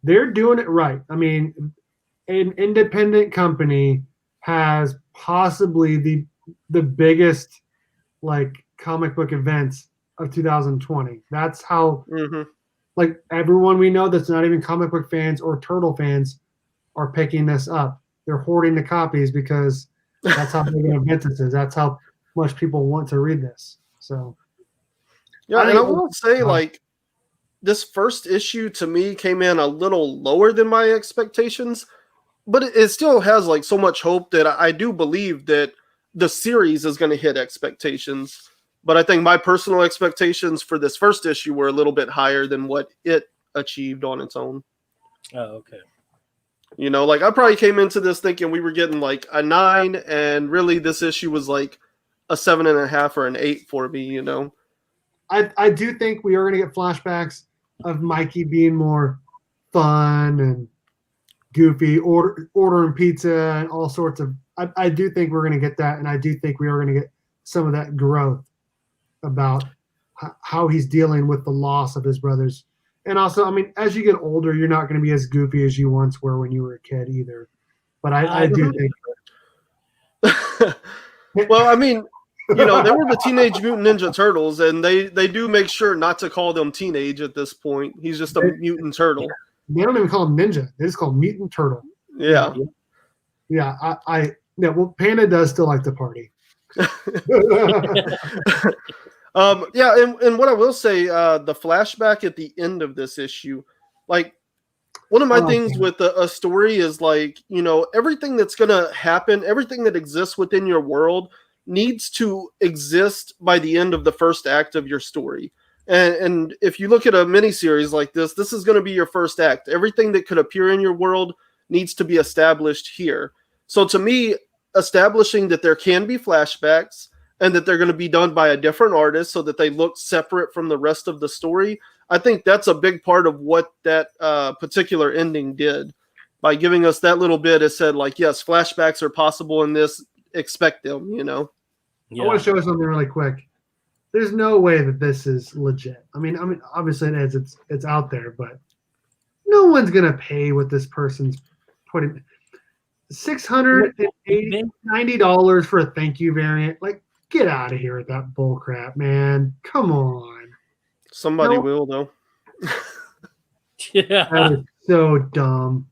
doing it right. I mean, an independent company has possibly the biggest like comic book events of 2020. That's how like everyone we know that's not even comic book fans or turtle fans are picking this up. They're hoarding the copies because that's how big an event this is. That's how much people want to read this. So yeah, and I will say like this first issue to me came in a little lower than my expectations, but it still has like so much hope that I do believe that the series is going to hit expectations. But I think my personal expectations for this first issue were a little bit higher than what it achieved on its own. Oh, okay. Like I probably came into this thinking we were getting like a 9, and really this issue was like a 7.5 or an 8 for me, I do think we are going to get flashbacks of Mikey being more fun and goofy, ordering pizza and all sorts of. I do think we're going to get that, and I do think we are going to get some of that growth about how he's dealing with the loss of his brothers. And also, I mean, as you get older, you're not going to be as goofy as you once were when you were a kid either. But I do think. Well, I mean, they were the Teenage Mutant Ninja Turtles, and they do make sure not to call them teenage at this point. He's just a mutant turtle. They don't even call him ninja. They just call him mutant turtle. Yeah. Yeah, well, Panda does still like to party. And what I will say, the flashback at the end of this issue, like one of my things with a story is like, everything that's going to happen, everything that exists within your world needs to exist by the end of the first act of your story. And if you look at a miniseries like this is going to be your first act. Everything that could appear in your world needs to be established here. So to me, establishing that there can be flashbacks and that they're going to be done by a different artist so that they look separate from the rest of the story, I think that's a big part of what that particular ending did. By giving us that little bit, it said like, yes, flashbacks are possible in this. Expect them, Yeah. I want to show you something really quick. There's no way that this is legit. I mean, obviously it is. It's out there, but no one's gonna pay what this person's putting. $690 for a thank you variant. Like, get out of here with that bull crap, man. Come on. Somebody will though. Yeah. That is so dumb.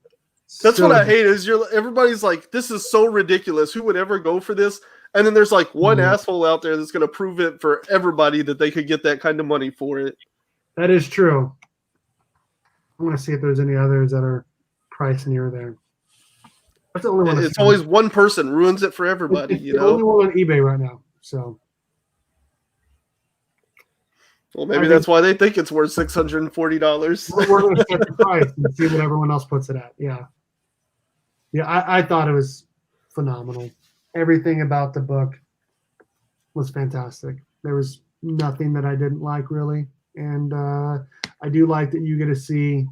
That's what I hate is everybody's like, this is so ridiculous. Who would ever go for this? And then there's like one asshole out there that's going to prove it for everybody that they could get that kind of money for it. That is true. I want to see if there's any others that are priced near there. That's the only one. It's always one person ruins it for everybody. It's the only one on eBay right now. So Well, maybe that's why they think it's worth $640. We're going to set the price and see what everyone else puts it at. Yeah. Yeah, I thought it was phenomenal. Everything about the book was fantastic. There was nothing that I didn't like, really. And I do like that you get to see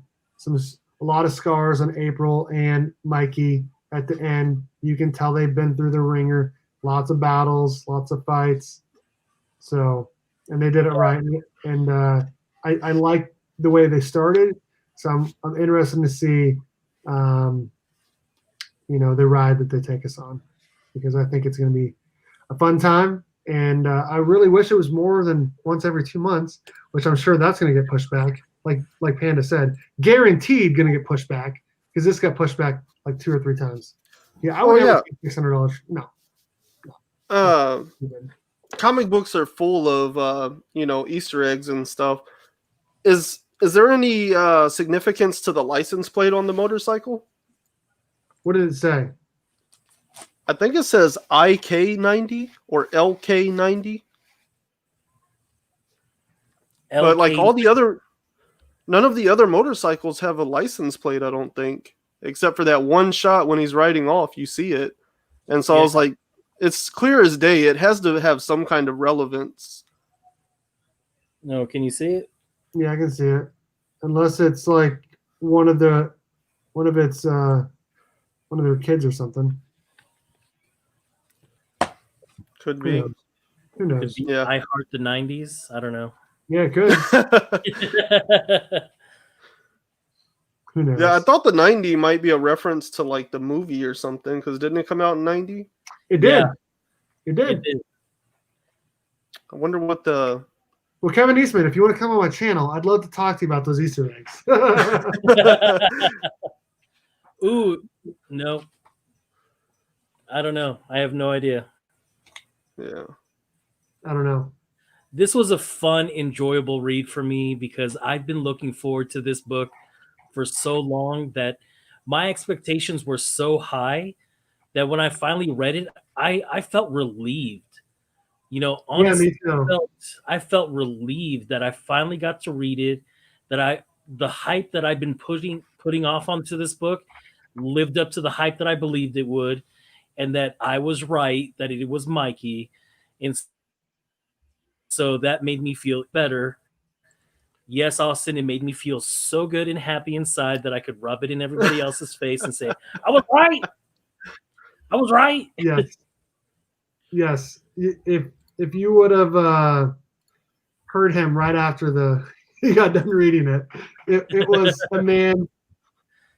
a lot of scars on April and Mikey at the end. You can tell they've been through the ringer. Lots of battles, lots of fights. So, and they did it right. And I like the way they started. So I'm interested to see, the ride that they take us on, because I think it's going to be a fun time. And I really wish it was more than once every 2 months, which I'm sure that's going to get pushed back. Like Panda said, guaranteed going to get pushed back, because this got pushed back like 2 or 3 times. Yeah, I would never pay $600. No. Comic books are full of Easter eggs and stuff. Is there any significance to the license plate on the motorcycle? What did it say? I think it says IK90 or LK90. But like none of the other motorcycles have a license plate, I don't think, except for that one shot when he's riding off, you see it. And so I was like, it's clear as day. It has to have some kind of relevance. No, can you see it? Yeah, I can see it. Unless it's like one of their kids or something. Could be. Who knows? Could be I Heart the 90s. I don't know. Yeah, it could. Who knows? Yeah, I thought the 90 might be a reference to like the movie or something, because didn't it come out in 90? It did. Yeah. It did. I wonder what the... Well, Kevin Eastman, if you want to come on my channel, I'd love to talk to you about those Easter eggs. Ooh, no. I don't know. I have no idea. Yeah. I don't know. This was a fun, enjoyable read for me, because I've been looking forward to this book for so long that my expectations were so high that when I finally read it, I felt relieved. Honestly, yeah, me too. I felt relieved that I finally got to read it, that the hype that I've been putting off onto this book lived up to the hype that I believed it would, and that I was right, that it was Mikey. And so that made me feel better. Yes, Austin, it made me feel so good and happy inside that I could rub it in everybody else's face and say, I was right. I was right. Yes. Yes. If you would have heard him right after he got done reading it, it was a man,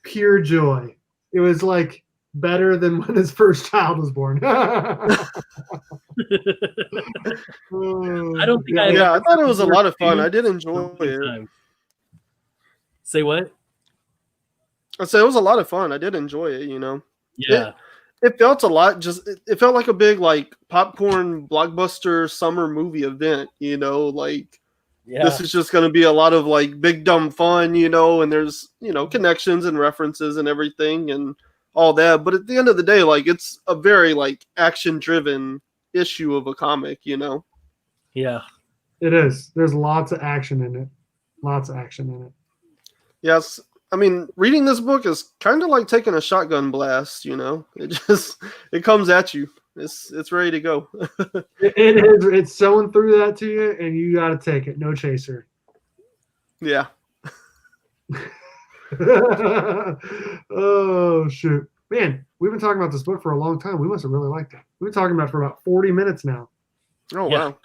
pure joy. It was like better than when his first child was born. I don't think I thought it was a lot of fun. I did enjoy it. Say what? I said it was a lot of fun. I did enjoy it, Yeah. It felt a lot, it felt like a big like popcorn blockbuster summer movie event, This is just going to be a lot of like big dumb fun, and there's, connections and references and everything and all that. But at the end of the day, like, it's a very like action driven issue of a comic, Yeah. It is. There's lots of action in it. Lots of action in it. Yes. I mean, reading this book is kind of like taking a shotgun blast, it comes at you. It's ready to go. It is. It's sewing through that to you, and you got to take it. No chaser. Yeah. Oh, shoot. Man, we've been talking about this book for a long time. We must have really liked it. We've been talking about it for about 40 minutes now. Oh, yeah. Wow.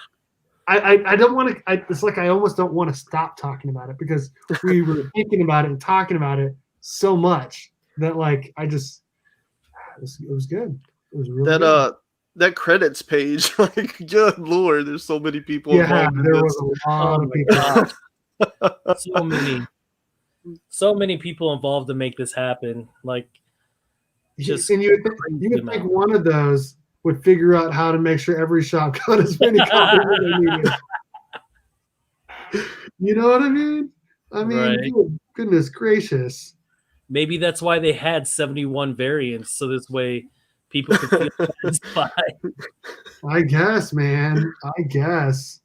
I don't want to. It's like I almost don't want to stop talking about it, because we were thinking about it and talking about it so much that like it was good. It was really good. That credits page, like, good lord, there's so many people. Yeah, there was a lot of people. So many people involved to make this happen. Like, just and you would think one of those would figure out how to make sure every shop got as many copies as they needed. You know what I mean? Right. Goodness gracious. Maybe that's why they had 71 variants, so this way people could feel satisfied. I guess, man. I guess.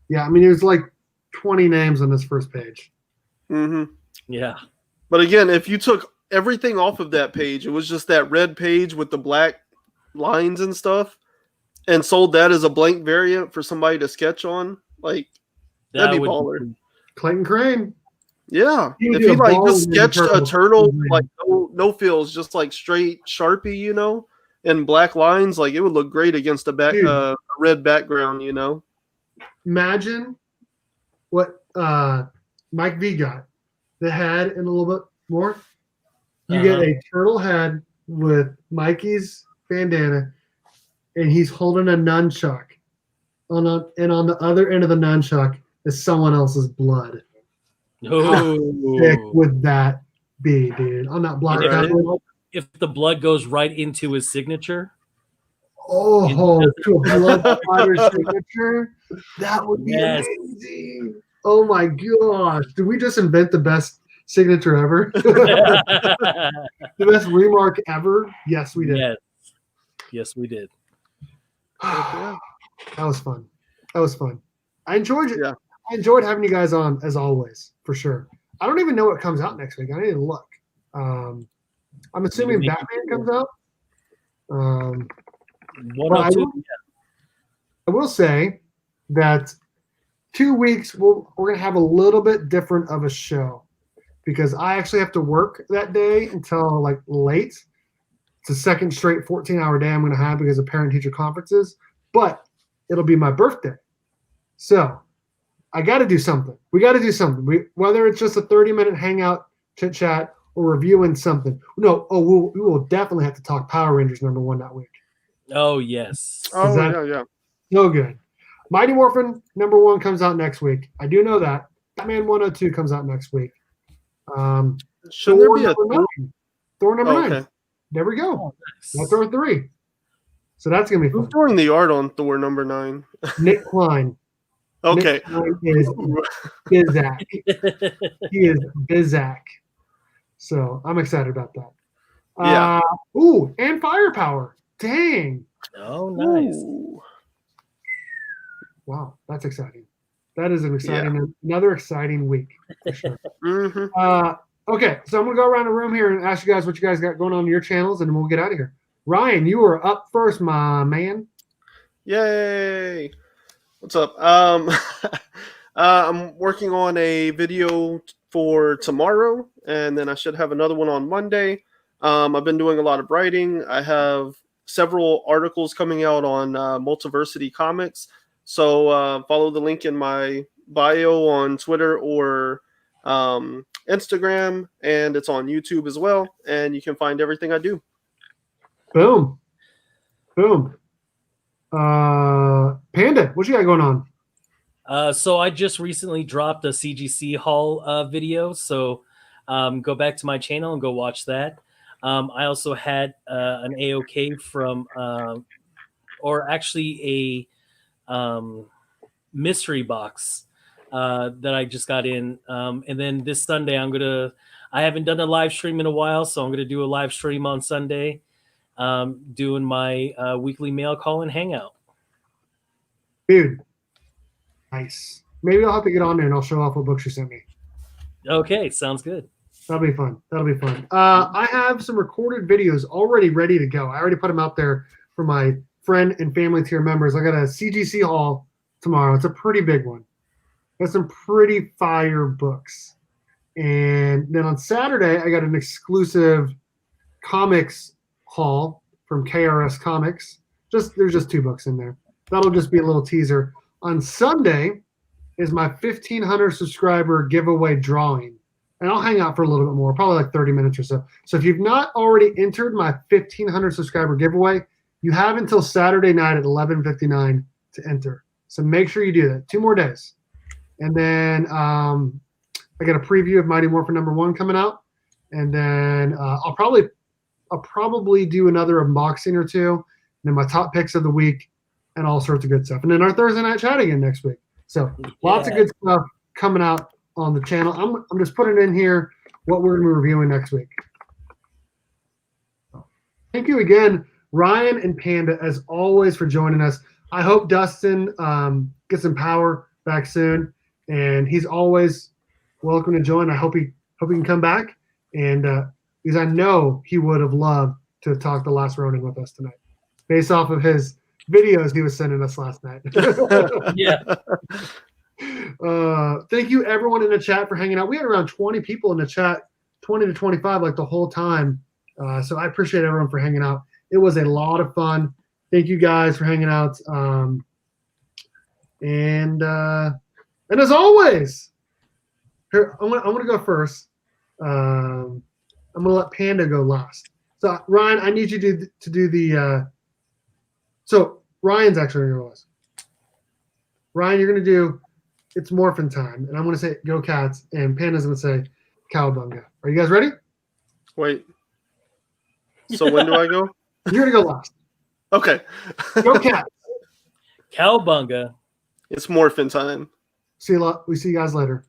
Yeah, I mean, there's like 20 names on this first page. Mm-hmm. Yeah. But again, if you took everything off of that page, it was just that red page with the black lines and stuff, and sold that as a blank variant for somebody to sketch on, like that'd be baller. Clayton Crane. Yeah, He would if do he a like ball just with the sketched a turtle. turtle like no fills, just like straight Sharpie, you know, and black lines, like it would look great against a red background, you know. Imagine what Mike V got. The head and a little bit more. You get a turtle head with Mikey's bandana, and he's holding a nunchuck. And on the other end of the nunchuck is someone else's blood. How sick would that be, dude? On that black cover. If the blood goes right into his signature. Oh, to a blood fighter signature? That would be amazing. Oh my gosh. Did we just invent the best signature ever? The best remark ever? Yes, we did. Yes, we did. That was fun. I enjoyed it. Yeah. I enjoyed having you guys on, as always, for sure. I don't even know what comes out next week. I need to look. I'm assuming Batman comes out. I will say that 2 weeks we're going to have a little bit different of a show because I actually have to work that day until like late. It's a second straight 14-hour day I'm going to have because of parent-teacher conferences, but it'll be my birthday. So I got to do something. We got to do something. Whether it's just a 30-minute hangout, chit-chat, or reviewing something. No, we will definitely have to talk Power Rangers #1 that week. Oh, yes. Oh, yeah. So good. Mighty Morphin #1 comes out next week. I do know that. Batman 102 comes out next week. Should there be a Thor #9? Okay. There we go. Oh, nice. That's Thor 3. So that's going to be fun. Who's doing the art on Thor #9? Nick Klein. Okay. Nick Klein is Bizak. He is Bizak. So I'm excited about that. Yeah. And Firepower. Dang. Oh, nice. Ooh. Wow, that's exciting. That is another exciting week for sure. Mm-hmm. Okay, so I'm gonna go around the room here and ask you guys what you guys got going on your channels, and then we'll get out of here. Ryan, you are up first, my man. Yay! What's up? I'm working on a video for tomorrow, and then I should have another one on Monday. I've been doing a lot of writing. I have several articles coming out on Multiversity Comics. So follow the link in my bio on Twitter or Instagram, and it's on YouTube as well. And you can find everything I do. Boom. Panda, what you got going on? So I just recently dropped a CGC haul video. So go back to my channel and go watch that. I also had an AOK from, or actually a mystery box that I just got in. And then this Sunday, I haven't done a live stream in a while, so I'm going to do a live stream on Sunday, doing my weekly mail call and hangout. Dude, nice. Maybe I'll have to get on there and I'll show off what books you sent me. Okay, sounds good. That'll be fun. I have some recorded videos already ready to go. I already put them out there for my friend and family tier members. I got a CGC haul tomorrow. It's a pretty big one. Got some pretty fire books. And then on Saturday, I got an exclusive comics haul from KRS Comics. There's just 2 books in there. That'll just be a little teaser. On Sunday is my 1,500 subscriber giveaway drawing. And I'll hang out for a little bit more, probably like 30 minutes or so. So if you've not already entered my 1,500 subscriber giveaway, you have until Saturday night at 11:59 to enter. So make sure you do that. 2 more days. And then I got a preview of Mighty Morphin #1 coming out. And then I'll probably do another unboxing or 2. And then my top picks of the week and all sorts of good stuff. And then our Thursday night chat again next week. So lots of good stuff coming out on the channel. I'm just putting in here what we're going to be reviewing next week. Thank you again, Ryan and Panda, as always, for joining us. I hope Dustin gets some power back soon. and he's always welcome to join. I hope he can come back, and because I know he would have loved to talk the Last Ronin with us tonight, based off of his videos he was sending us last night. Yeah. Thank you everyone in the chat for hanging out. We had around 20 people in the chat, 20 to 25 like the whole time. So I appreciate everyone for hanging out. It was a lot of fun. Thank you guys for hanging out. And as always, here I'm gonna go first. I'm gonna let Panda go last. So Ryan, I need you to do the. So Ryan's actually gonna go last. Ryan, you're gonna do. It's Morphin time, and I'm gonna say go Cats, and Panda's gonna say Cowabunga. Are you guys ready? Wait. So when do I go? You're gonna go last. Okay. Go Cats. Cowabunga. It's Morphin time. We see you guys later.